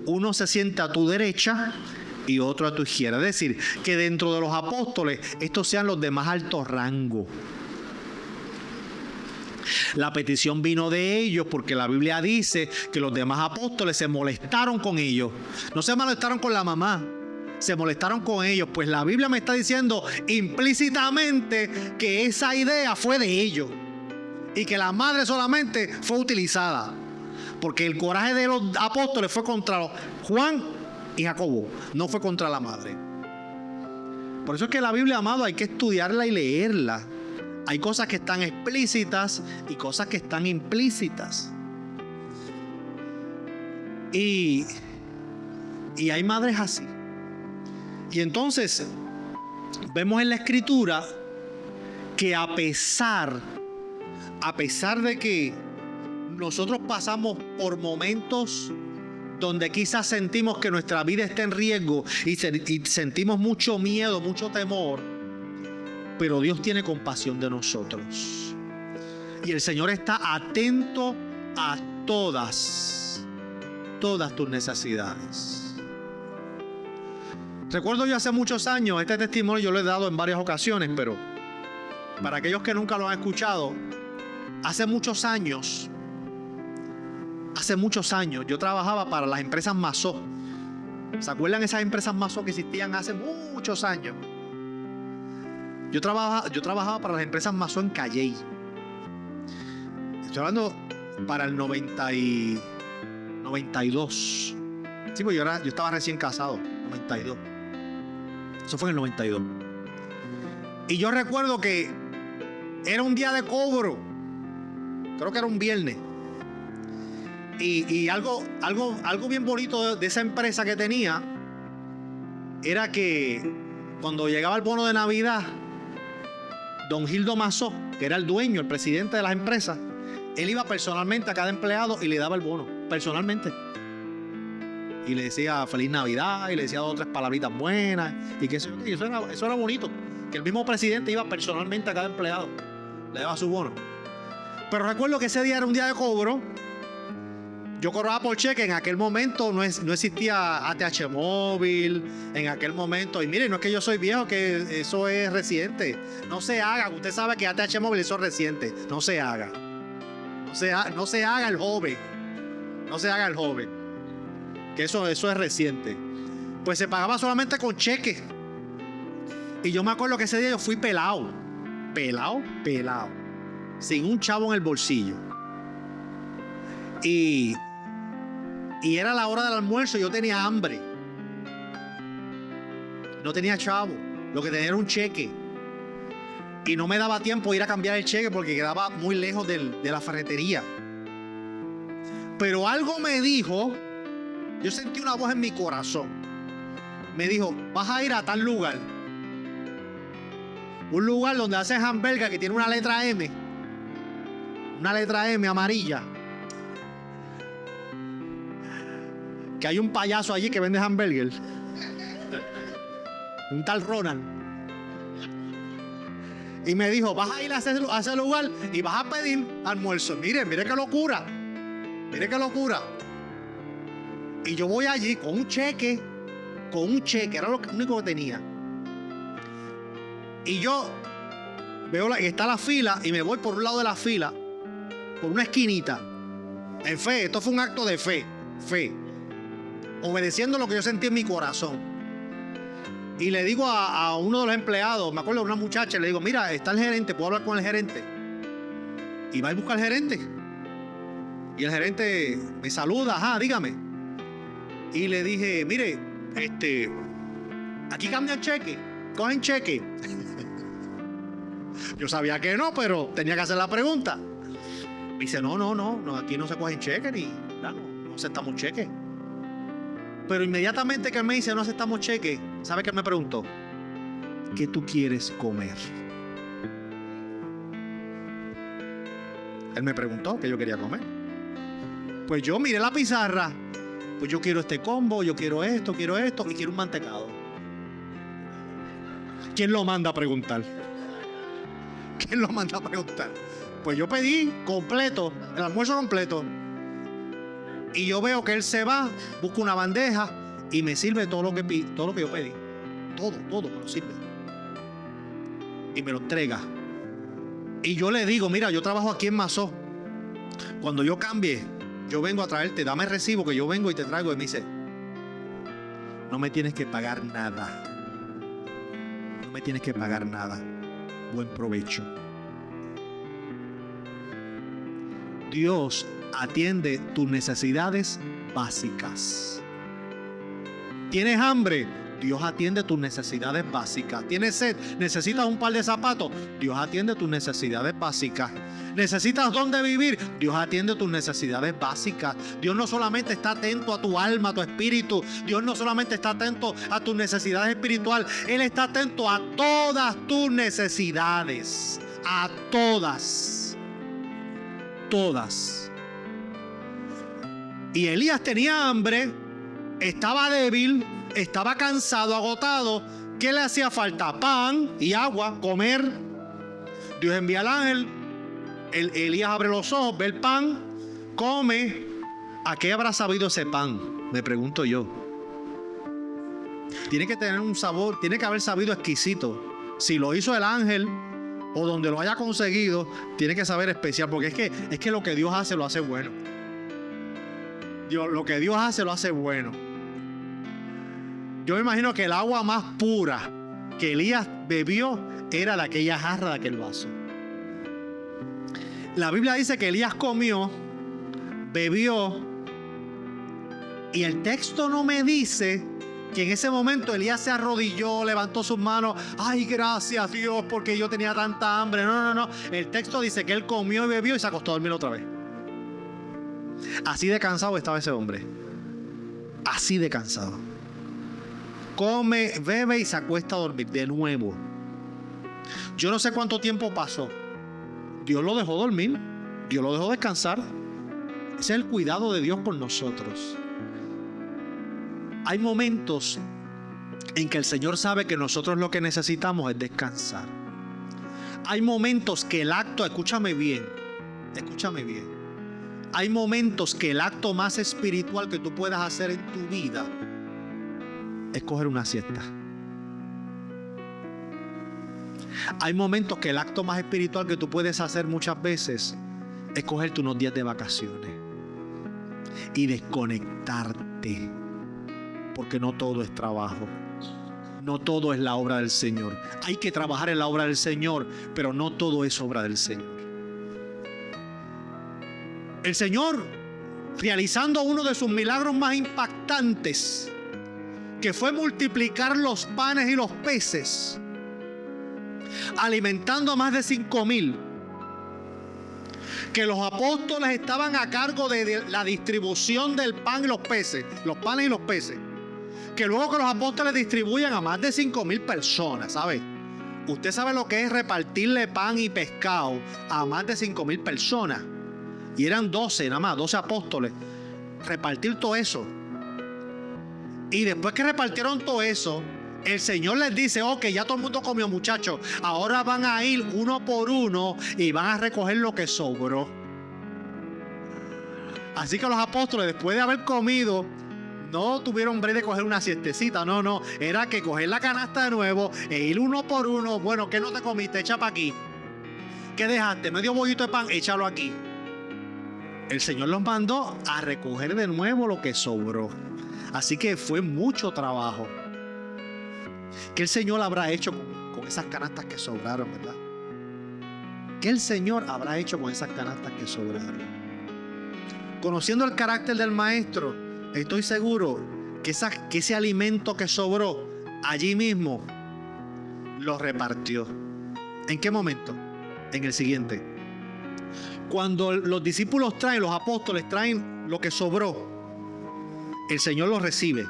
uno se sienta a tu derecha y otro a tu izquierda. Es decir, que dentro de los apóstoles, estos sean los de más alto rango. La petición vino de ellos porque la Biblia dice que los demás apóstoles se molestaron con ellos. No se molestaron con la mamá, se molestaron con ellos. Pues la Biblia me está diciendo implícitamente que esa idea fue de ellos y que la madre solamente fue utilizada, porque el coraje de los apóstoles fue contra Juan y Jacobo, no fue contra la madre. Por eso es que la Biblia, amado, hay que estudiarla y leerla. Hay cosas que están explícitas y cosas que están implícitas. Y hay madres así. Y entonces vemos en la Escritura que a pesar de que nosotros pasamos por momentos donde quizás sentimos que nuestra vida está en riesgo y sentimos mucho miedo, mucho temor, pero Dios tiene compasión de nosotros. Y el Señor está atento a todas tus necesidades. Recuerdo yo hace muchos años, este testimonio yo lo he dado en varias ocasiones, pero para aquellos que nunca lo han escuchado, hace muchos años, yo trabajaba para las empresas Mazó. ¿Se acuerdan esas empresas Mazó que existían hace muchos años? Yo trabajaba para las empresas Mazó en Calley. Estoy hablando para el 92. Sí, pues yo estaba recién casado, 92. Eso fue en el 92. Y yo recuerdo que era un día de cobro. Creo que era un viernes. Y algo bien bonito de esa empresa que tenía era que cuando llegaba el bono de Navidad, don Gildo Mazó, que era el dueño, el presidente de las empresas, él iba personalmente a cada empleado y le daba el bono, personalmente. Y le decía feliz Navidad, y le decía 2 o 3 palabritas buenas, y que eso era bonito, que el mismo presidente iba personalmente a cada empleado, le daba su bono. Pero recuerdo que ese día era un día de cobro. Yo cobraba por cheque. En aquel momento no existía ATH móvil. En aquel momento, y miren, no es que yo soy viejo, que eso es reciente. No se haga, usted sabe que ATH móvil eso es reciente. No se haga. No se haga el joven. No se haga el joven. Que eso es reciente. Pues se pagaba solamente con cheque. Y yo me acuerdo que ese día yo fui pelado. Sin un chavo en el bolsillo. Y era la hora del almuerzo. Yo tenía hambre. No tenía chavo. Lo que tenía era un cheque. Y no me daba tiempo de ir a cambiar el cheque porque quedaba muy lejos de la ferretería. Pero algo me dijo. Yo sentí una voz en mi corazón. Me dijo, vas a ir a tal lugar. Un lugar donde hacen hamburguesas que tiene una letra M. Una letra M amarilla. Que hay un payaso allí que vende hamburguesas. Un tal Ronald. Y me dijo, vas a ir a ese lugar y vas a pedir almuerzo. Mire qué locura. Mire qué locura. Y yo voy allí con un cheque. Era lo único que tenía. Y yo veo que está la fila y me voy por un lado de la fila, por una esquinita. En fe, esto fue un acto de fe. Obedeciendo lo que yo sentí en mi corazón. Y le digo a uno de los empleados, me acuerdo de una muchacha, le digo, mira, está el gerente, ¿puedo hablar con el gerente? Y va y busca al gerente. Y el gerente me saluda, ajá, dígame. Y le dije, mire, aquí cambian cheque, cogen cheque. Yo sabía que no, pero tenía que hacer la pregunta. Me dice, no, aquí no se cogen cheque ni no aceptamos cheque. Pero inmediatamente que él me dice no aceptamos cheque, ¿sabe qué me preguntó? ¿Qué tú quieres comer? Él me preguntó qué yo quería comer. Pues yo miré la pizarra. Pues yo quiero este combo, yo quiero esto y quiero un mantecado. ¿Quién lo manda a preguntar? Pues yo pedí completo, el almuerzo completo. Y yo veo que él se va, busca una bandeja y me sirve todo lo que yo pedí. Todo me lo sirve. Y me lo entrega. Y yo le digo, mira, yo trabajo aquí en Mazó. Cuando yo cambie, yo vengo a traerte, dame el recibo que yo vengo y te traigo. Y me dice, no me tienes que pagar nada. No me tienes que pagar nada. Buen provecho. Dios atiende tus necesidades básicas. ¿Tienes hambre? Dios atiende tus necesidades básicas. ¿Tienes sed? ¿Necesitas un par de zapatos? Dios atiende tus necesidades básicas. ¿Necesitas dónde vivir? Dios atiende tus necesidades básicas. Dios no solamente está atento a tu alma, a tu espíritu. Dios no solamente está atento a tus necesidades espirituales. Él está atento a todas tus necesidades. A todas. Todas. Y Elías tenía hambre, estaba débil, estaba cansado, agotado. ¿Qué le hacía falta? Pan y agua, comer. Dios envía al ángel. Elías abre los ojos, ve el pan, come. ¿A qué habrá sabido ese pan? Me pregunto yo. Tiene que tener un sabor, tiene que haber sabido exquisito. Si lo hizo el ángel o donde lo haya conseguido, tiene que saber especial, porque es que lo que Dios hace lo hace bueno. Lo que Dios hace lo hace bueno. Yo me imagino que el agua más pura que Elías bebió era de aquella jarra, de aquel vaso. La Biblia dice que Elías comió, bebió, y el texto no me dice que en ese momento Elías se arrodilló, levantó sus manos. Ay, gracias Dios, porque yo tenía tanta hambre. No. El texto dice que él comió y bebió y se acostó a dormir otra vez. Así de cansado estaba ese hombre. Así de cansado. Come, bebe y se acuesta a dormir de nuevo. Yo no sé cuánto tiempo pasó. Dios lo dejó dormir. Dios lo dejó descansar. Ese es el cuidado de Dios por nosotros. Hay momentos en que el Señor sabe que nosotros lo que necesitamos es descansar. Hay momentos que el acto, escúchame bien. Hay momentos que el acto más espiritual que tú puedas hacer en tu vida es coger una siesta. Hay momentos que el acto más espiritual que tú puedes hacer muchas veces es cogerte unos días de vacaciones y desconectarte, porque no todo es trabajo, no todo es la obra del Señor. Hay que trabajar en la obra del Señor, pero no todo es obra del Señor. El Señor, realizando uno de sus milagros más impactantes, que fue multiplicar los panes y los peces, alimentando a más de 5,000, que los apóstoles estaban a cargo de la distribución del pan y los peces, los panes y los peces, que luego que los apóstoles distribuyan a más de 5,000 personas, ¿sabe? Usted sabe lo que es repartirle pan y pescado a más de 5,000 personas. Y eran 12 nada más, 12 apóstoles. Repartir todo eso. Y después que repartieron todo eso, el Señor les dice, ok, ya todo el mundo comió, muchachos. Ahora van a ir uno por uno y van a recoger lo que sobró. Así que los apóstoles, después de haber comido, no tuvieron break de coger una siestecita. No. Era que coger la canasta de nuevo e ir uno por uno. Bueno, ¿qué no te comiste? Echa para aquí. ¿Qué dejaste? Medio bollito de pan, échalo aquí. El Señor los mandó a recoger de nuevo lo que sobró. Así que fue mucho trabajo. ¿Qué el Señor habrá hecho con esas canastas que sobraron, verdad? ¿Qué el Señor habrá hecho con esas canastas que sobraron? Conociendo el carácter del maestro, estoy seguro que ese alimento que sobró allí mismo lo repartió. ¿En qué momento? En el siguiente. Cuando los discípulos traen, los apóstoles traen lo que sobró, el Señor los recibe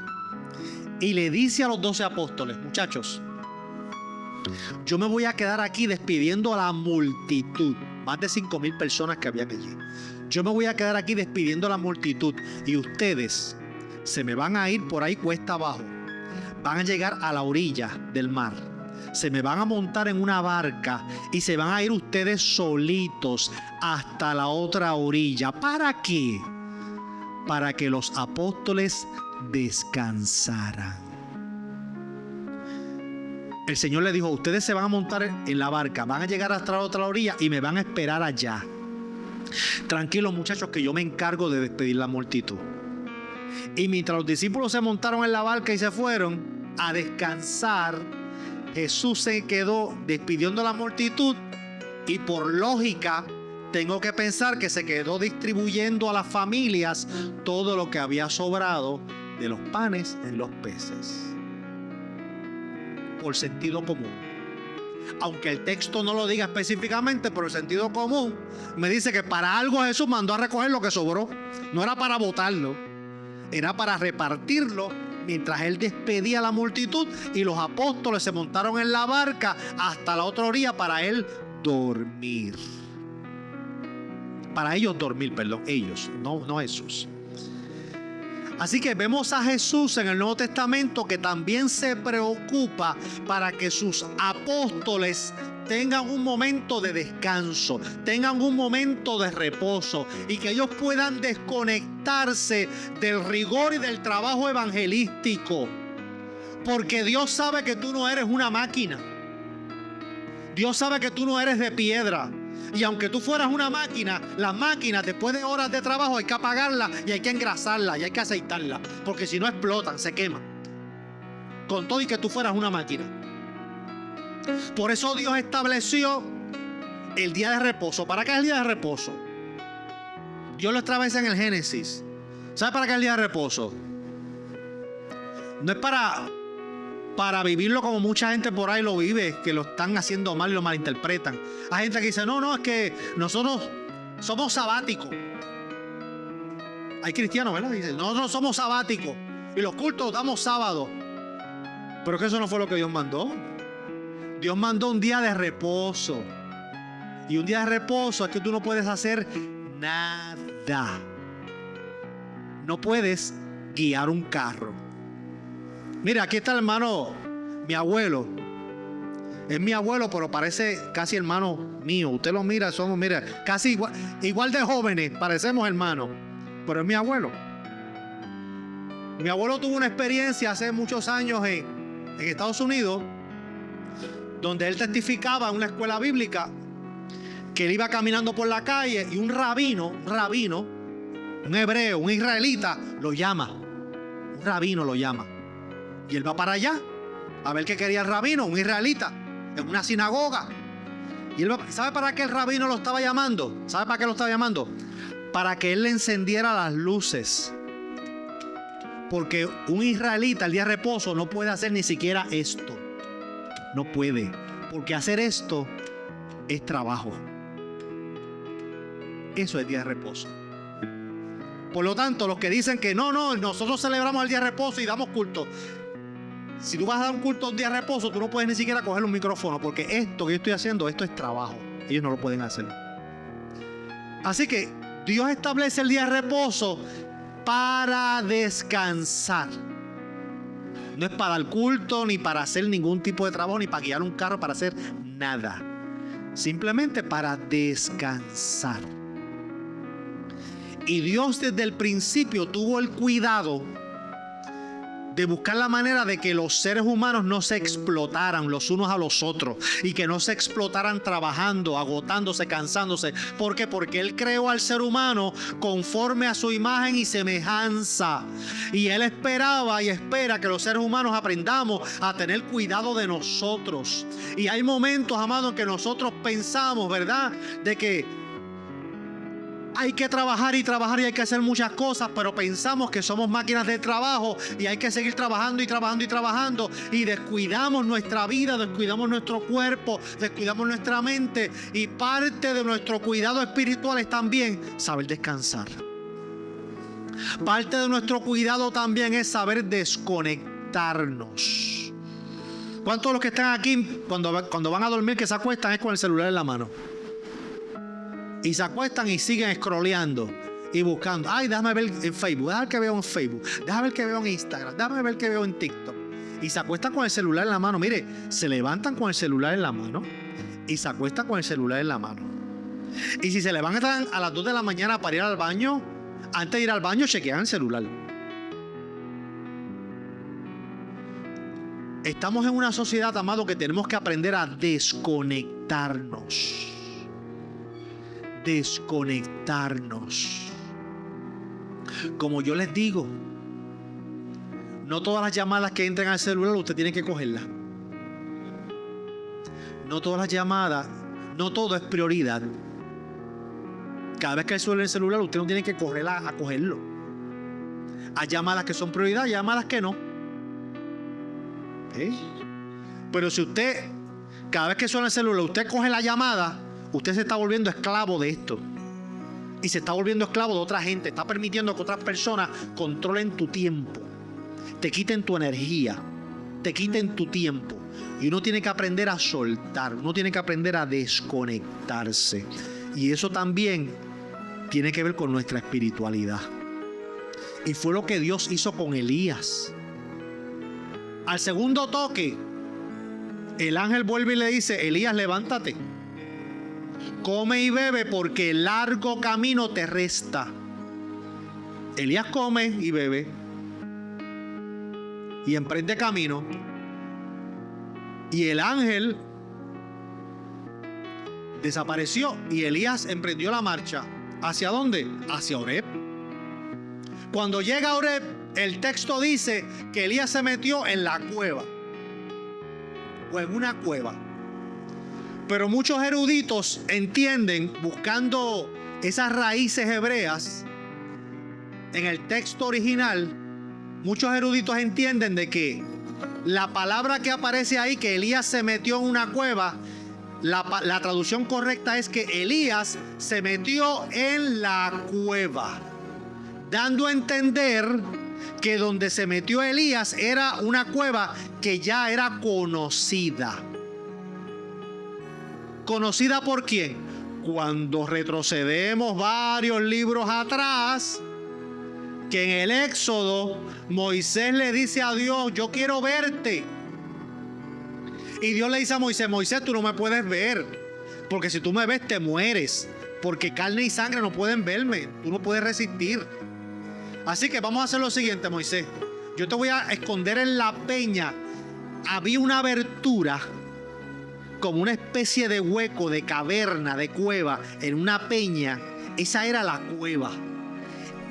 y le dice a los 12 apóstoles, muchachos, yo me voy a quedar aquí despidiendo a la multitud, más de 5,000 personas que habían allí. Yo me voy a quedar aquí despidiendo a la multitud y ustedes se me van a ir por ahí cuesta abajo, van a llegar a la orilla del mar. Se me van a montar en una barca y se van a ir ustedes solitos hasta la otra orilla. ¿Para qué? Para que los apóstoles descansaran. el Señor le dijo: ustedes se van a montar en la barca, van a llegar hasta la otra orilla y me van a esperar allá. Tranquilos, muchachos, que yo me encargo de despedir la multitud. Y mientras los discípulos se montaron en la barca y se fueron a descansar, Jesús se quedó despidiendo a la multitud, y por lógica tengo que pensar que se quedó distribuyendo a las familias todo lo que había sobrado de los panes y los peces. Por sentido común. Aunque el texto no lo diga específicamente, pero el sentido común me dice que para algo Jesús mandó a recoger lo que sobró. No era para botarlo, era para repartirlo mientras él despedía a la multitud, y los apóstoles se montaron en la barca hasta la otra orilla para él dormir. Para ellos dormir, perdón, ellos, no Jesús. Así que vemos a Jesús en el Nuevo Testamento que también se preocupa para que sus apóstoles tengan un momento de descanso, tengan un momento de reposo, y que ellos puedan desconectarse del rigor y del trabajo evangelístico. Porque Dios sabe que tú no eres una máquina. Dios sabe que tú no eres de piedra. Y aunque tú fueras una máquina, las máquinas después de horas de trabajo hay que apagarla y hay que engrasarla y hay que aceitarla, porque si no explotan, se queman. Con todo y que tú fueras una máquina. Por eso Dios estableció el día de reposo. ¿Para qué es el día de reposo? Dios lo establece en el Génesis. ¿Sabe para qué es el día de reposo? No es para vivirlo como mucha gente por ahí lo vive, que lo están haciendo mal y lo malinterpretan. Hay gente que dice: no, es que nosotros somos sabáticos. Hay cristianos, ¿verdad? Dicen: nosotros somos sabáticos y los cultos damos sábado. Pero que eso no fue lo que Dios mandó. Dios mandó un día de reposo. Y un día de reposo es que tú no puedes hacer nada. No puedes guiar un carro. Mira, aquí está el hermano, mi abuelo. Es mi abuelo, pero parece casi hermano mío. Usted lo mira, somos, mira, casi igual de jóvenes, parecemos hermanos. Pero es mi abuelo. Mi abuelo tuvo una experiencia hace muchos años en Estados Unidos, donde él testificaba en una escuela bíblica que él iba caminando por la calle y un rabino, un hebreo, un israelita, lo llama. Un rabino lo llama. Y él va para allá a ver qué quería el rabino, un israelita, en una sinagoga. Y él ¿sabe para qué el rabino lo estaba llamando? ¿Sabe para qué lo estaba llamando? Para que él le encendiera las luces. Porque un israelita el día de reposo no puede hacer ni siquiera esto. No puede. Porque hacer esto es trabajo. Eso es día de reposo. Por lo tanto, los que dicen que no, nosotros celebramos el día de reposo y damos culto. Si tú vas a dar un culto un día de reposo, tú no puedes ni siquiera coger un micrófono, porque esto que yo estoy haciendo, esto es trabajo. Ellos no lo pueden hacer. Así que Dios establece el día de reposo para descansar. No es para dar culto, ni para hacer ningún tipo de trabajo, ni para guiar un carro, para hacer nada. Simplemente para descansar. Y Dios desde el principio tuvo el cuidado de buscar la manera de que los seres humanos no se explotaran los unos a los otros, y que no se explotaran trabajando, agotándose, cansándose. ¿Por qué? Porque Él creó al ser humano conforme a su imagen y semejanza, y Él esperaba y espera que los seres humanos aprendamos a tener cuidado de nosotros. Y hay momentos, amados, que nosotros pensamos, ¿verdad?, de que hay que trabajar y hay que hacer muchas cosas, pero pensamos que somos máquinas de trabajo y hay que seguir trabajando y descuidamos nuestra vida, descuidamos nuestro cuerpo, descuidamos nuestra mente, y parte de nuestro cuidado espiritual es también saber descansar. Parte de nuestro cuidado también es saber desconectarnos. ¿Cuántos de los que están aquí cuando van a dormir que se acuestan es con el celular en la mano? Y se acuestan y siguen scrolleando y buscando. Ay, déjame ver en Facebook, déjame ver qué veo en Facebook, déjame ver qué veo en Instagram, déjame ver qué veo en TikTok. Y se acuestan con el celular en la mano. Mire, se levantan con el celular en la mano y se acuestan con el celular en la mano. Y si se levantan a las 2 de la mañana para ir al baño, antes de ir al baño chequean el celular. Estamos en una sociedad, amado, que tenemos que aprender a desconectarnos. Desconectarnos. Como yo les digo, no todas las llamadas que entran al celular usted tiene que cogerlas. No todas las llamadas, no todo es prioridad. Cada vez que suena el celular usted no tiene que correr a cogerlo. Hay llamadas que son prioridad, hay llamadas que no. ¿Sí? Pero si usted, cada vez que suena el celular, usted coge la llamada, usted se está volviendo esclavo de esto. Y se está volviendo esclavo de otra gente. Está permitiendo que otras personas controlen tu tiempo, te quiten tu energía, te quiten tu tiempo. Y uno tiene que aprender a soltar, uno tiene que aprender a desconectarse. Y eso también tiene que ver con nuestra espiritualidad. Y fue lo que Dios hizo con Elías. Al segundo toque, el ángel vuelve y le dice: Elías, levántate, come y bebe, porque el largo camino te resta. Elías come y bebe y emprende camino. Y el ángel desapareció y Elías emprendió la marcha. ¿Hacia dónde? Hacia Oreb. Cuando llega a Oreb, el texto dice que Elías se metió en la cueva, o en una cueva. Pero muchos eruditos entienden, buscando esas raíces hebreas en el texto original, muchos eruditos entienden de que la palabra que aparece ahí, que Elías se metió en una cueva, la traducción correcta es que Elías se metió en la cueva, dando a entender que donde se metió Elías era una cueva que ya era conocida. ¿Conocida por quién? Cuando retrocedemos varios libros atrás, que en el Éxodo Moisés le dice a Dios: yo quiero verte. Y Dios le dice a Moisés: Moisés, tú no me puedes ver, porque si tú me ves te mueres, porque carne y sangre no pueden verme, tú no puedes resistir. Así que vamos a hacer lo siguiente, Moisés. Yo te voy a esconder en la peña. Había una abertura, como una especie de hueco, de caverna, de cueva, en una peña. Esa era la cueva.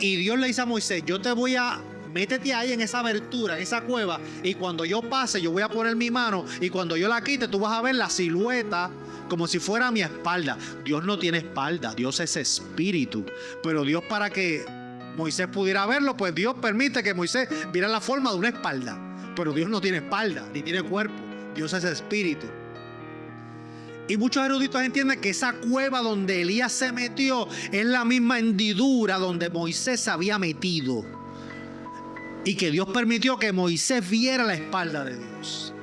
Y Dios le dice a Moisés: yo te voy a... métete ahí en esa abertura, en esa cueva, y cuando yo pase, yo voy a poner mi mano, y cuando yo la quite, tú vas a ver la silueta como si fuera mi espalda. Dios no tiene espalda, Dios es espíritu. Pero Dios, para que Moisés pudiera verlo, pues Dios permite que Moisés viera la forma de una espalda. Pero Dios no tiene espalda, ni tiene cuerpo. Dios es espíritu. Y muchos eruditos entienden que esa cueva donde Elías se metió es la misma hendidura donde Moisés se había metido. Y que Dios permitió que Moisés viera la espalda de Dios.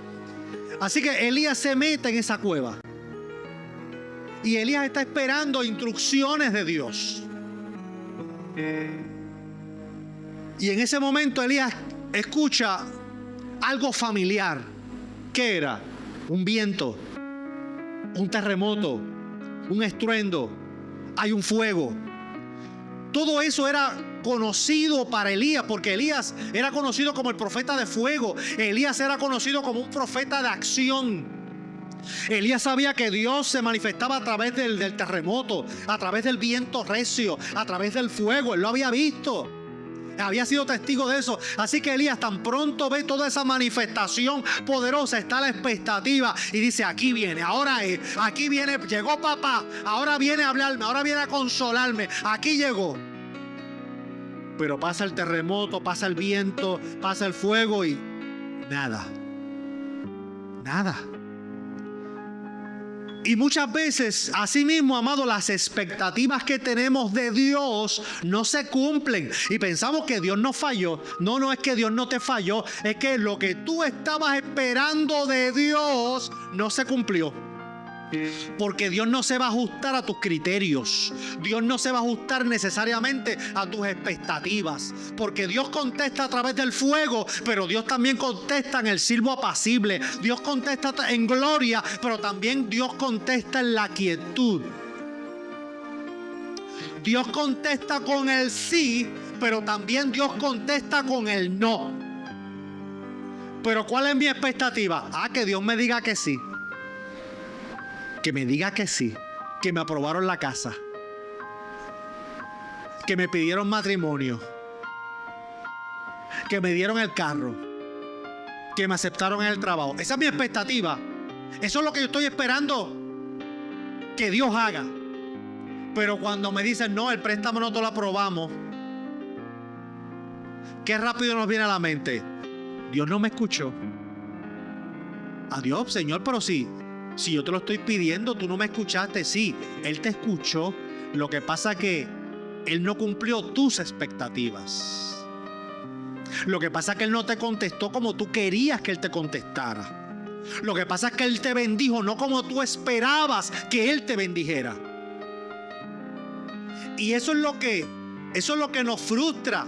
Así que Elías se mete en esa cueva. Y Elías está esperando instrucciones de Dios. Y en ese momento Elías escucha algo familiar. ¿Qué era? Un viento, un terremoto, un estruendo, hay un fuego. Todo eso era conocido para Elías, porque Elías era conocido como el profeta de fuego. Elías era conocido como un profeta de acción. Elías sabía que Dios se manifestaba a través del terremoto, a través del viento recio, a través del fuego. Él lo había visto, había sido testigo de eso. Así que Elías, tan pronto ve toda esa manifestación poderosa, está a la expectativa y dice: aquí viene, ahora es, aquí viene, llegó papá, ahora viene a hablarme, ahora viene a consolarme, aquí llegó. Pero pasa el terremoto, pasa el viento, pasa el fuego y nada. Y muchas veces, así mismo, amado, las expectativas que tenemos de Dios no se cumplen. Y pensamos que Dios nos falló. No es que Dios no te falló. Es que lo que tú estabas esperando de Dios no se cumplió. Porque Dios no se va a ajustar a tus criterios. Dios no se va a ajustar necesariamente a tus expectativas. Porque Dios contesta a través del fuego, pero Dios también contesta en el silbo apacible. Dios contesta en gloria, pero también Dios contesta en la quietud. Dios contesta con el sí, pero también Dios contesta con el no. Pero ¿cuál es mi expectativa? Que Dios me diga que sí. Que me diga que sí. Que me aprobaron la casa. Que me pidieron matrimonio. Que me dieron el carro. Que me aceptaron en el trabajo. Esa es mi expectativa. Eso es lo que yo estoy esperando que Dios haga. Pero cuando me dicen, no, el préstamo no te lo aprobamos, qué rápido nos viene a la mente. Dios no me escuchó. Adiós, Señor, pero si yo te lo estoy pidiendo, tú no me escuchaste. Sí, Él te escuchó. Lo que pasa es que Él no cumplió tus expectativas. Lo que pasa es que Él no te contestó como tú querías que Él te contestara. Lo que pasa es que Él te bendijo no como tú esperabas que Él te bendijera. Y eso es lo que nos frustra.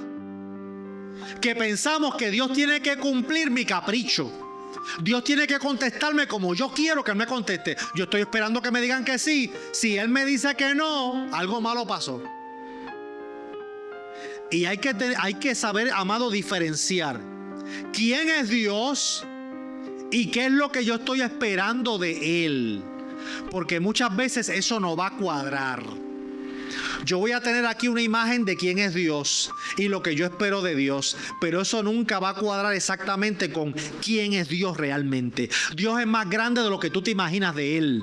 Que pensamos que Dios tiene que cumplir mi capricho. Dios tiene que contestarme como yo quiero que Él me conteste. Yo estoy esperando que me digan que sí. Si Él me dice que no, algo malo pasó. Y hay que saber, amado, diferenciar quién es Dios y qué es lo que yo estoy esperando de Él. Porque muchas veces eso no va a cuadrar. Yo voy a tener aquí una imagen de quién es Dios y lo que yo espero de Dios, pero eso nunca va a cuadrar exactamente con quién es Dios realmente. Dios es más grande de lo que tú te imaginas de Él.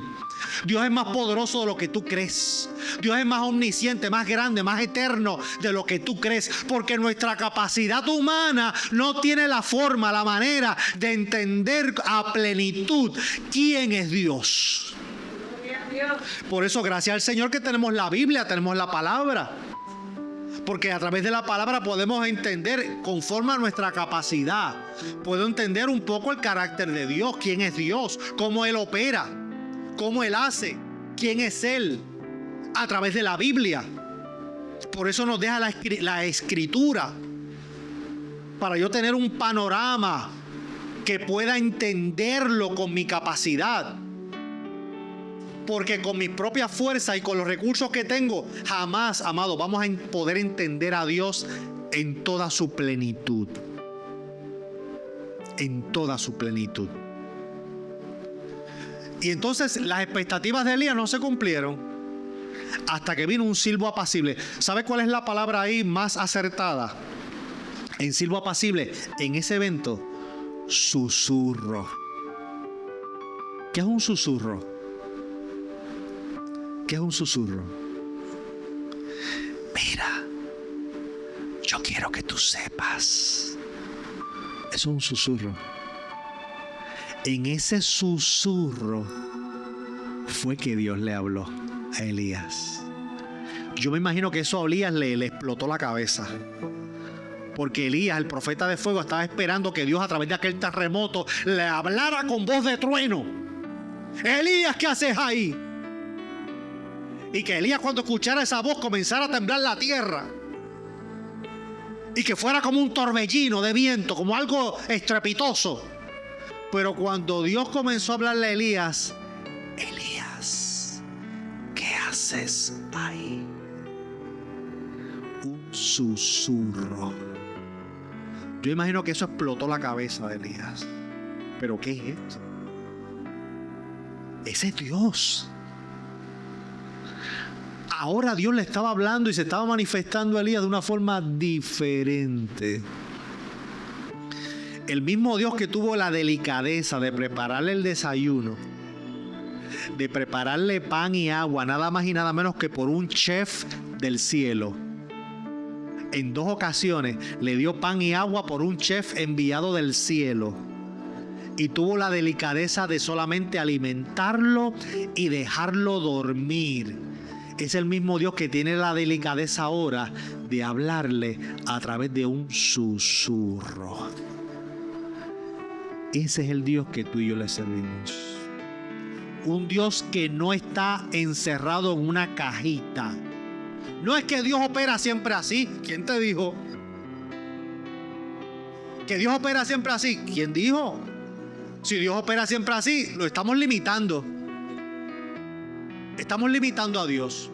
Dios es más poderoso de lo que tú crees. Dios es más omnisciente, más grande, más eterno de lo que tú crees. Porque nuestra capacidad humana no tiene la forma, la manera de entender a plenitud quién es Dios. Por eso, gracias al Señor que tenemos la Biblia, tenemos la palabra. Porque a través de la palabra podemos entender conforme a nuestra capacidad. Puedo entender un poco el carácter de Dios, quién es Dios, cómo Él opera, cómo Él hace, quién es Él, a través de la Biblia. Por eso nos deja la Escritura, para yo tener un panorama que pueda entenderlo con mi capacidad. Porque con mi propia fuerza y con los recursos que tengo, jamás, amado, vamos a poder entender a Dios en toda su plenitud. En toda su plenitud. Y entonces las expectativas de Elías no se cumplieron hasta que vino un silbo apacible. ¿Sabe cuál es la palabra ahí más acertada? En silbo apacible, en ese evento, susurro. ¿Qué es un susurro? ¿Qué es un susurro? Mira, yo quiero que tú sepas. Eso es un susurro. En ese susurro fue que Dios le habló a Elías. Yo me imagino que eso a Elías le explotó la cabeza. Porque Elías, el profeta de fuego, estaba esperando que Dios a través de aquel terremoto le hablara con voz de trueno. Elías, ¿qué haces ahí? Y que Elías, cuando escuchara esa voz, comenzara a temblar la tierra. Y que fuera como un torbellino de viento, como algo estrepitoso. Pero cuando Dios comenzó a hablarle a Elías, Elías, ¿qué haces ahí? Un susurro. Yo imagino que eso explotó la cabeza de Elías. ¿Pero qué es esto? Ese es Dios. Ahora Dios le estaba hablando y se estaba manifestando a Elías de una forma diferente. El mismo Dios que tuvo la delicadeza de prepararle el desayuno, de prepararle pan y agua, nada más y nada menos que por un chef del cielo. En 2 ocasiones le dio pan y agua por un chef enviado del cielo. Y tuvo la delicadeza de solamente alimentarlo y dejarlo dormir. Es el mismo Dios que tiene la delicadeza ahora de hablarle a través de un susurro. Ese es el Dios que tú y yo le servimos. Un Dios que no está encerrado en una cajita. No es que Dios opera siempre así. ¿Quién te dijo? Que Dios opera siempre así. ¿Quién dijo? Si Dios opera siempre así, lo estamos limitando. Estamos limitando a Dios.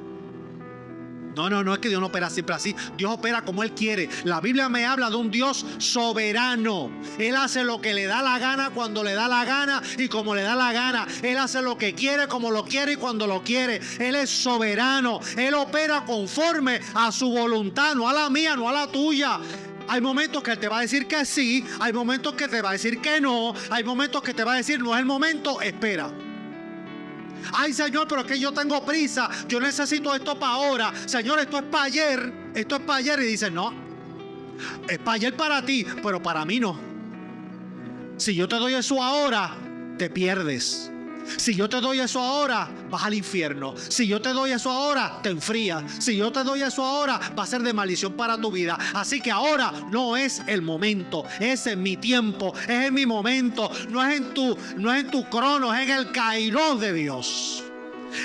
No es que Dios no opera siempre así. Dios opera como Él quiere. La Biblia me habla de un Dios soberano. Él hace lo que le da la gana, cuando le da la gana y como le da la gana. Él hace lo que quiere, como lo quiere y cuando lo quiere. Él es soberano. Él opera conforme a su voluntad, no a la mía, no a la tuya. Hay momentos que Él te va a decir que sí, hay momentos que te va a decir que no, hay momentos que te va a decir no es el momento, espera. Ay, Señor, pero es que yo tengo prisa, yo necesito esto para ahora. Señor, esto es para ayer, Y dice, no, es para ayer para ti, pero para mí no. Si yo te doy eso ahora, te pierdes. Si yo te doy eso ahora, vas al infierno. Si yo te doy eso ahora, te enfrías. Si yo te doy eso ahora, va a ser de maldición para tu vida. Así que ahora no es el momento, es en mi tiempo, es en mi momento. No es en tu crono, es en el kairos de Dios.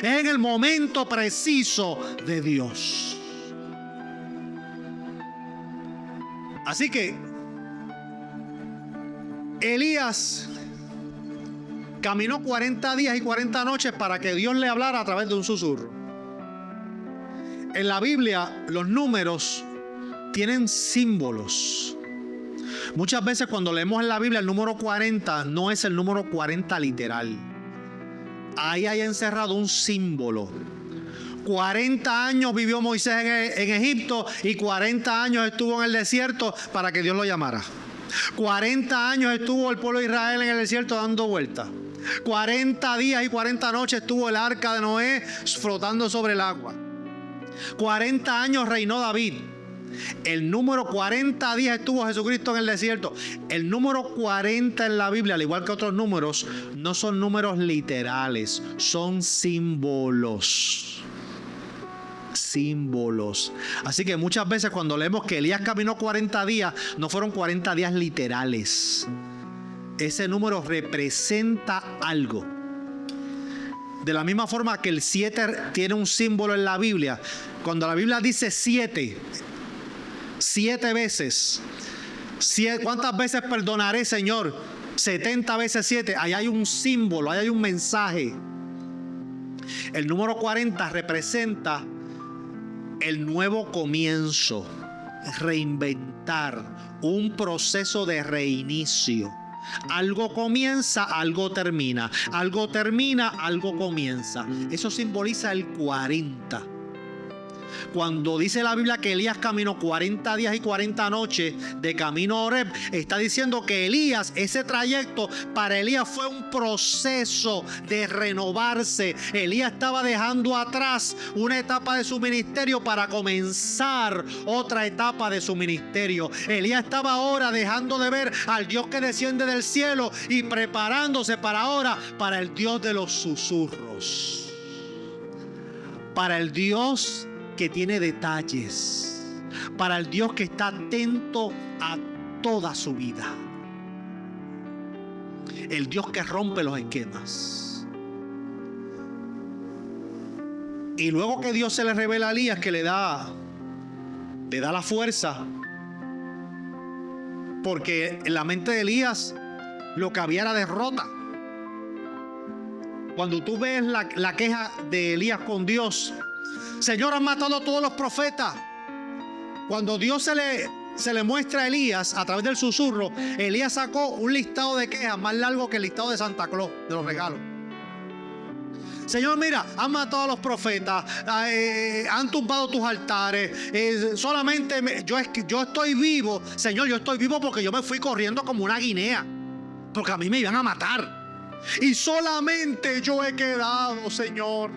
Es en el momento preciso de Dios. Así que Elías caminó 40 días y 40 noches para que Dios le hablara a través de un susurro. En la Biblia, los números tienen símbolos. Muchas veces cuando leemos en la Biblia el número 40 no es el número 40 literal. Ahí hay encerrado un símbolo. 40 años vivió Moisés en Egipto y 40 años estuvo en el desierto para que Dios lo llamara. 40 años estuvo el pueblo de Israel en el desierto dando vueltas. 40 días y 40 noches estuvo el arca de Noé flotando sobre el agua. 40 años reinó David. El número 40 días estuvo Jesucristo en el desierto. El número 40 en la Biblia, al igual que otros números, no son números literales, son símbolos. Símbolos. Así que muchas veces cuando leemos que Elías caminó 40 días, no fueron 40 días literales. Ese número representa algo. De la misma forma que el 7 tiene un símbolo en la Biblia. Cuando la Biblia dice 7 veces, ¿cuántas veces perdonaré, Señor? 70 veces 7. Ahí hay un símbolo, ahí hay un mensaje. El número 40 representa el nuevo comienzo, reinventar, un proceso de reinicio. Algo comienza, algo termina. Algo termina, algo comienza. Eso simboliza el 40. Cuando dice la Biblia que Elías caminó 40 días y 40 noches de camino a Horeb, está diciendo que Elías, ese trayecto para Elías fue un proceso de renovarse. Elías estaba dejando atrás una etapa de su ministerio para comenzar otra etapa de su ministerio. Elías estaba ahora dejando de ver al Dios que desciende del cielo y preparándose para ahora, para el Dios de los susurros, para el Dios que tiene detalles, para el Dios que está atento a toda su vida, el Dios que rompe los esquemas. Y luego que Dios se le revela a Elías, que le da la fuerza, porque en la mente de Elías lo que había era derrota. Cuando tú ves la queja de Elías con Dios: Señor, han matado a todos los profetas. Cuando Dios se le muestra a Elías a través del susurro, Elías sacó un listado de quejas más largo que el listado de Santa Claus, de los regalos. Señor, mira, han matado a los profetas, han tumbado tus altares, solamente yo estoy vivo. Señor, yo estoy vivo porque yo me fui corriendo como una guinea, porque a mí me iban a matar. Y solamente yo he quedado, Señor.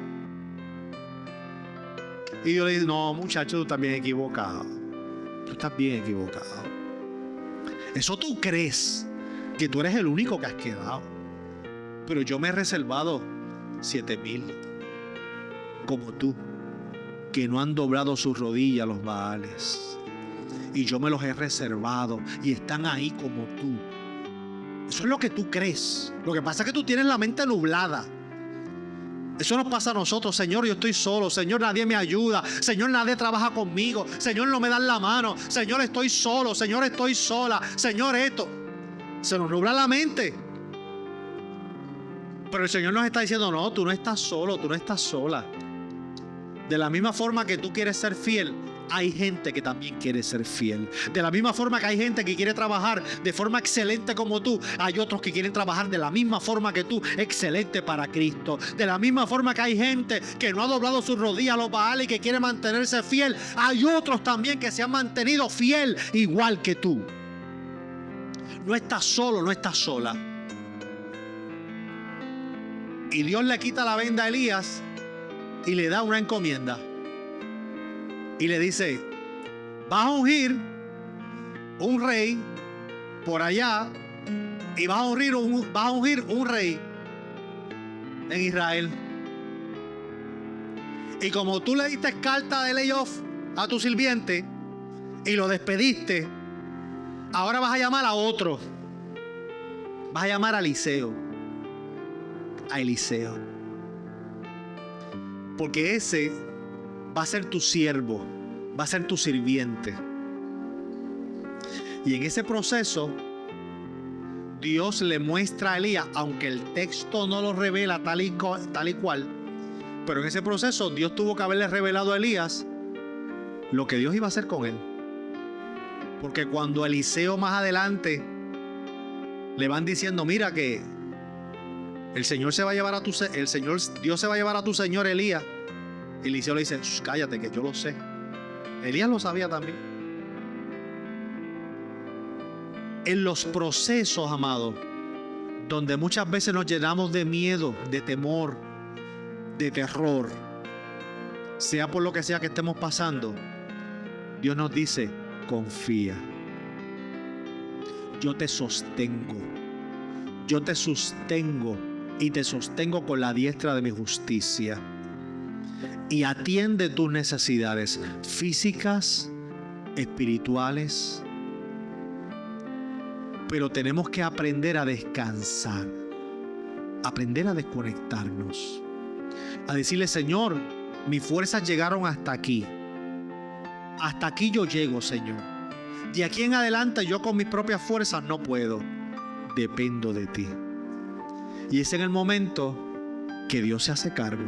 Y yo le dije: no, muchacho, tú estás bien equivocado. Tú estás bien equivocado. Eso tú crees que tú eres el único que has quedado. Pero yo me he reservado 7,000 como tú, que no han doblado sus rodillas los Baales. Y yo me los he reservado y están ahí como tú. Eso es lo que tú crees. Lo que pasa es que tú tienes la mente nublada. Eso nos pasa a nosotros. Señor, yo estoy solo. Señor, nadie me ayuda. Señor, nadie trabaja conmigo. Señor, no me dan la mano. Señor, estoy solo. Señor, estoy sola. Señor, esto. Se nos nubla la mente. Pero el Señor nos está diciendo: no, tú no estás solo. Tú no estás sola. De la misma forma que tú quieres ser fiel, hay gente que también quiere ser fiel. De la misma forma que hay gente que quiere trabajar de forma excelente como tú, hay otros que quieren trabajar de la misma forma que tú, excelente para Cristo. De la misma forma que hay gente que no ha doblado sus rodillas a los Baales y que quiere mantenerse fiel, hay otros también que se han mantenido fiel igual que tú. No estás solo, no estás sola. Y Dios le quita la venda a Elías y le da una encomienda. Y le dice: vas a ungir un rey por allá y vas a ungir un rey en Israel. Y como tú le diste carta de layoff a tu sirviente y lo despediste, ahora vas a llamar a otro. Vas a llamar a Eliseo. A Eliseo. Porque ese va a ser tu siervo, va a ser tu sirviente. Y en ese proceso, Dios le muestra a Elías, aunque el texto no lo revela tal y cual, pero en ese proceso Dios tuvo que haberle revelado a Elías lo que Dios iba a hacer con él. Porque cuando Eliseo más adelante le van diciendo: mira que el Señor se va a llevar a Dios se va a llevar a tu señor Elías. Y Eliseo le dice: cállate, que yo lo sé. Elías lo sabía también. En los procesos, amados, donde muchas veces nos llenamos de miedo, de temor, de terror, sea por lo que sea que estemos pasando, Dios nos dice: confía. Yo te sostengo. Yo te sostengo y te sostengo con la diestra de mi justicia. Y atiende tus necesidades físicas, espirituales. Pero tenemos que aprender a descansar, aprender a desconectarnos, a decirle: Señor, mis fuerzas llegaron hasta aquí. Hasta aquí yo llego, Señor. De aquí en adelante yo con mis propias fuerzas no puedo. Dependo de ti. Y es en el momento que Dios se hace cargo.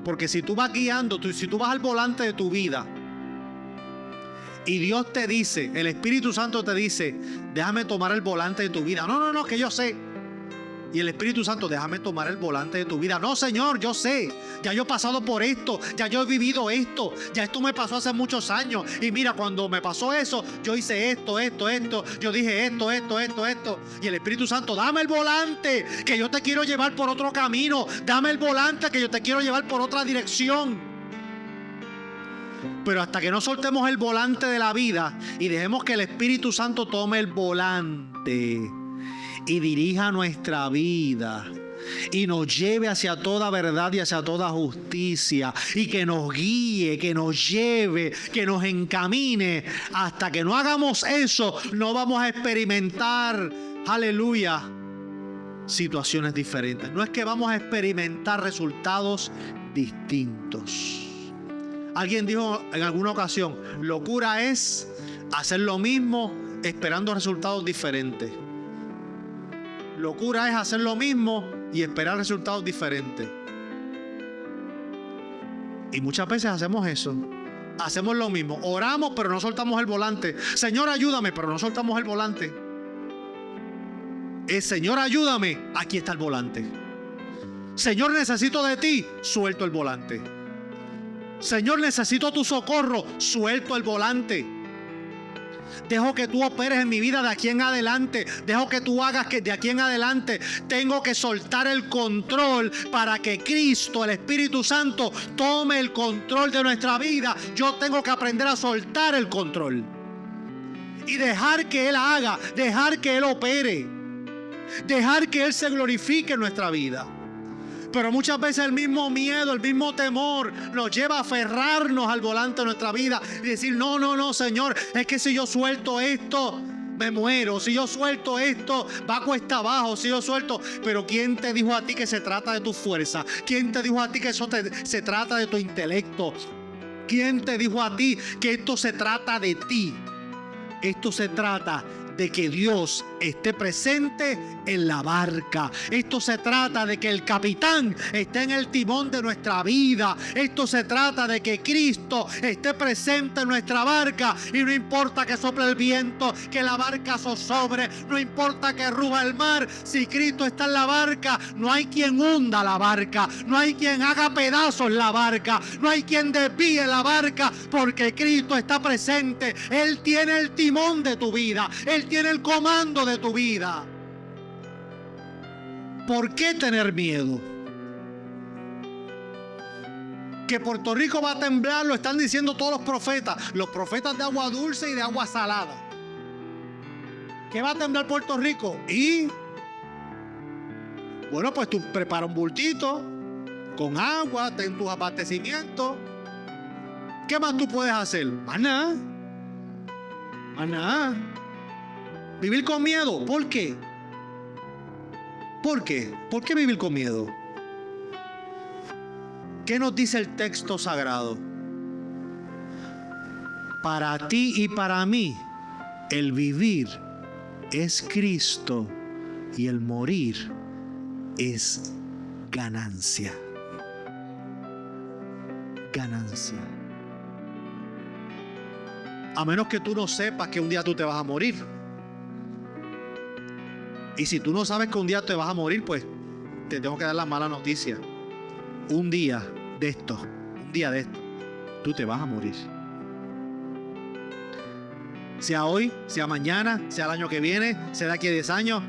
Porque si tú vas guiando, si tú vas al volante de tu vida y Dios te dice, el Espíritu Santo te dice: déjame tomar el volante de tu vida. No, que yo sé. Y el Espíritu Santo: déjame tomar el volante de tu vida. No, Señor, yo sé. Ya yo he pasado por esto. Ya yo he vivido esto. Ya esto me pasó hace muchos años. Y mira, cuando me pasó eso, yo hice esto. Yo dije esto. Y el Espíritu Santo: dame el volante, que yo te quiero llevar por otro camino. Dame el volante, que yo te quiero llevar por otra dirección. Pero hasta que no soltemos el volante de la vida y dejemos que el Espíritu Santo tome el volante y dirija nuestra vida y nos lleve hacia toda verdad y hacia toda justicia, y que nos guíe, que nos lleve, que nos encamine, hasta que no hagamos eso, no vamos a experimentar, aleluya, situaciones diferentes. No es que vamos a experimentar resultados distintos. Alguien dijo en alguna ocasión: locura es hacer lo mismo esperando resultados diferentes. Locura es hacer lo mismo y esperar resultados diferentes. Y muchas veces hacemos eso. Hacemos lo mismo. Oramos, pero no soltamos el volante. Señor, ayúdame, pero no soltamos el volante. Señor, ayúdame. Aquí está el volante. Señor, necesito de ti. Suelto el volante. Señor, necesito tu socorro. Suelto el volante. Dejo que tú operes en mi vida de aquí en adelante. Dejo que tú hagas que de aquí en adelante tengo que soltar el control para que Cristo, el Espíritu Santo, tome el control de nuestra vida. Yo tengo que aprender a soltar el control y dejar que Él haga, dejar que Él opere, dejar que Él se glorifique en nuestra vida. Pero muchas veces el mismo miedo, el mismo temor nos lleva a aferrarnos al volante de nuestra vida y decir: no, Señor, es que si yo suelto esto, me muero. Si yo suelto esto, va cuesta abajo. Si yo suelto... Pero ¿quién te dijo a ti que se trata de tu fuerza? ¿Quién te dijo a ti que eso se trata de tu intelecto? ¿Quién te dijo a ti que esto se trata de ti? Esto se trata de que Dios esté presente en la barca. Esto se trata de que el capitán esté en el timón de nuestra vida. Esto se trata de que Cristo esté presente en nuestra barca, y no importa que sople el viento, que la barca zozobre, no importa que ruja el mar. Si Cristo está en la barca, no hay quien hunda la barca, no hay quien haga pedazos la barca, no hay quien desvíe la barca, porque Cristo está presente. Él tiene el timón de tu vida, Él tiene el comando de tu vida. ¿Por qué tener miedo? Que Puerto Rico va a temblar, lo están diciendo todos los profetas de agua dulce y de agua salada. ¿Qué va a temblar Puerto Rico? Y bueno, pues tú prepara un bultito con agua, ten tus abastecimientos. ¿Qué más tú puedes hacer? Más nada. Más nada. Vivir con miedo. ¿Por qué? ¿Por qué? ¿Por qué vivir con miedo? ¿Qué nos dice el texto sagrado? Para ti y para mí, el vivir es Cristo y el morir es ganancia. Ganancia. A menos que tú no sepas que un día tú te vas a morir. Y si tú no sabes que un día te vas a morir, pues te tengo que dar la mala noticia. Un día de esto, tú te vas a morir. Sea hoy, sea mañana, sea el año que viene, sea de aquí a 10 años,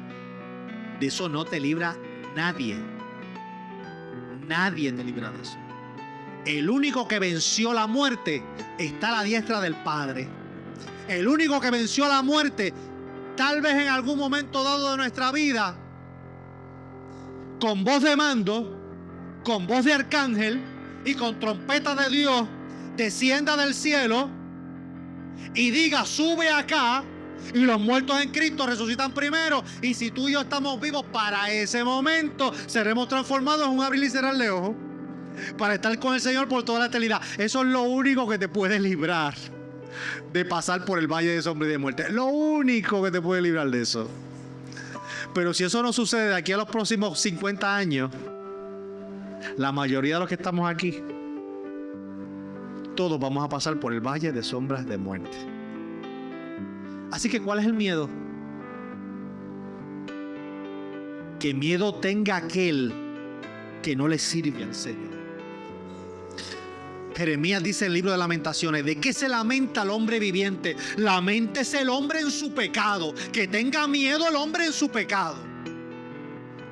de eso no te libra nadie. Nadie te libra de eso. El único que venció la muerte está a la diestra del Padre. El único que venció la muerte, tal vez en algún momento dado de nuestra vida, con voz de mando, con voz de arcángel y con trompeta de Dios, descienda del cielo y diga: sube acá. Y los muertos en Cristo resucitan primero. Y si tú y yo estamos vivos para ese momento, seremos transformados en un abrir y cerrar de ojos, para estar con el Señor por toda la eternidad. Eso es lo único que te puede librar de pasar por el valle de sombra y de muerte. Lo único que te puede librar de eso. Pero si eso no sucede de aquí a los próximos 50 años, la mayoría de los que estamos aquí, todos vamos a pasar por el valle de sombras de muerte. Así que, ¿cuál es el miedo? Que miedo tenga aquel que no le sirve al Señor. Jeremías dice en el libro de Lamentaciones: ¿de qué se lamenta el hombre viviente? Laméntese el hombre en su pecado. Que tenga miedo el hombre en su pecado.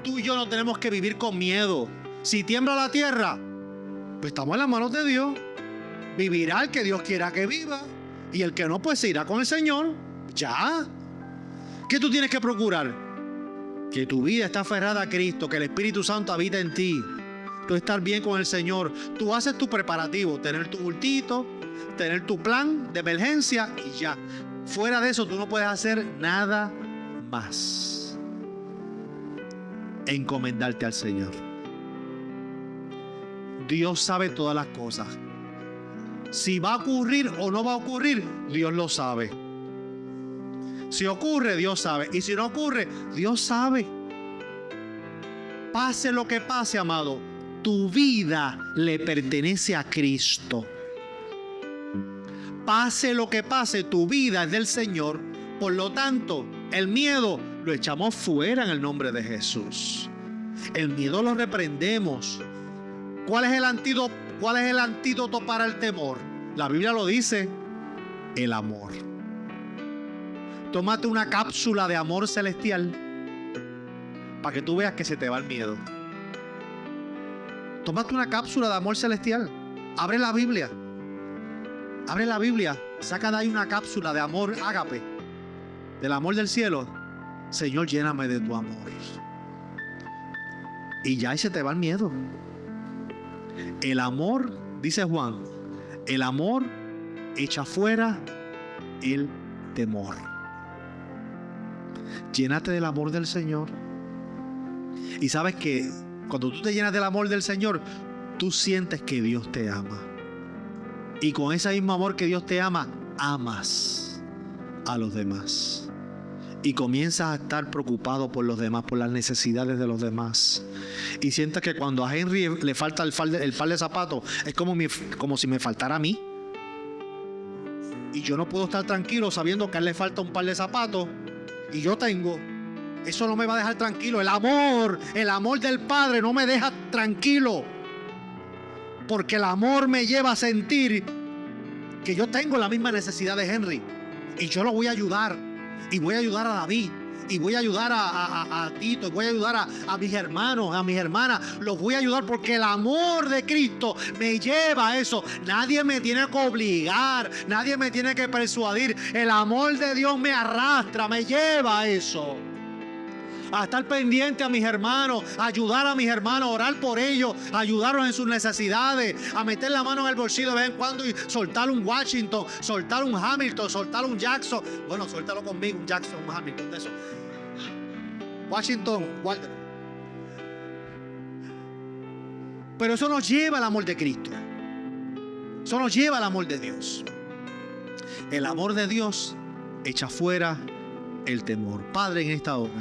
Tú y yo no tenemos que vivir con miedo. Si tiembla la tierra, pues estamos en las manos de Dios. Vivirá el que Dios quiera que viva, y el que no, pues se irá con el Señor. Ya. ¿Qué tú tienes que procurar? Que tu vida esté aferrada a Cristo, que el Espíritu Santo habita en ti. Tú estar bien con el Señor. Tú haces tu preparativo, tener tu bultito, tener tu plan de emergencia y ya. Fuera de eso tú no puedes hacer nada más. Encomendarte al Señor. Dios sabe todas las cosas. Si va a ocurrir o no va a ocurrir, Dios lo sabe. Si ocurre, Dios sabe. Y si no ocurre, Dios sabe. Pase lo que pase, amado, tu vida le pertenece a Cristo. Pase lo que pase, tu vida es del Señor. Por lo tanto, el miedo lo echamos fuera en el nombre de Jesús. El miedo lo reprendemos. ¿Cuál es el antídoto? ¿Cuál es el antídoto para el temor? La Biblia lo dice: el amor. Tómate una cápsula de amor celestial para que tú veas que se te va el miedo. Tómate una cápsula de amor celestial. Abre la Biblia. Abre la Biblia. Saca de ahí una cápsula de amor ágape, del amor del cielo. Señor, lléname de tu amor. Y ya ahí se te va el miedo. El amor, dice Juan, el amor echa fuera el temor. Llénate del amor del Señor. Y sabes que cuando tú te llenas del amor del Señor, tú sientes que Dios te ama. Y con ese mismo amor que Dios te ama, amas a los demás. y comienzas a estar preocupado por los demás, por las necesidades de los demás, y sientes que cuando a Henry le falta el par de zapatos, es como si me faltara a mí, y yo no puedo estar tranquilo sabiendo que a él le falta un par de zapatos y yo tengo. Eso no me va a dejar tranquilo. El amor del Padre no me deja tranquilo, porque el amor me lleva a sentir que yo tengo la misma necesidad de Henry, y yo lo voy a ayudar, y voy a ayudar a David, y voy a ayudar a Tito, y voy a ayudar a mis hermanos, a mis hermanas. Los voy a ayudar porque el amor de Cristo me lleva a eso. Nadie me tiene que obligar, nadie me tiene que persuadir. El amor de Dios me arrastra, me lleva a eso. A estar pendiente a mis hermanos, a ayudar a mis hermanos, a orar por ellos, a ayudarlos en sus necesidades, a meter la mano en el bolsillo de vez en cuando y soltar un Washington, soltar un Hamilton, soltar un Jackson. Bueno, suéltalo conmigo, un Jackson, un Hamilton, de eso. Washington, Walter. Pero eso nos lleva al amor de Cristo. Eso nos lleva al amor de Dios. El amor de Dios echa fuera el temor. Padre, en esta hora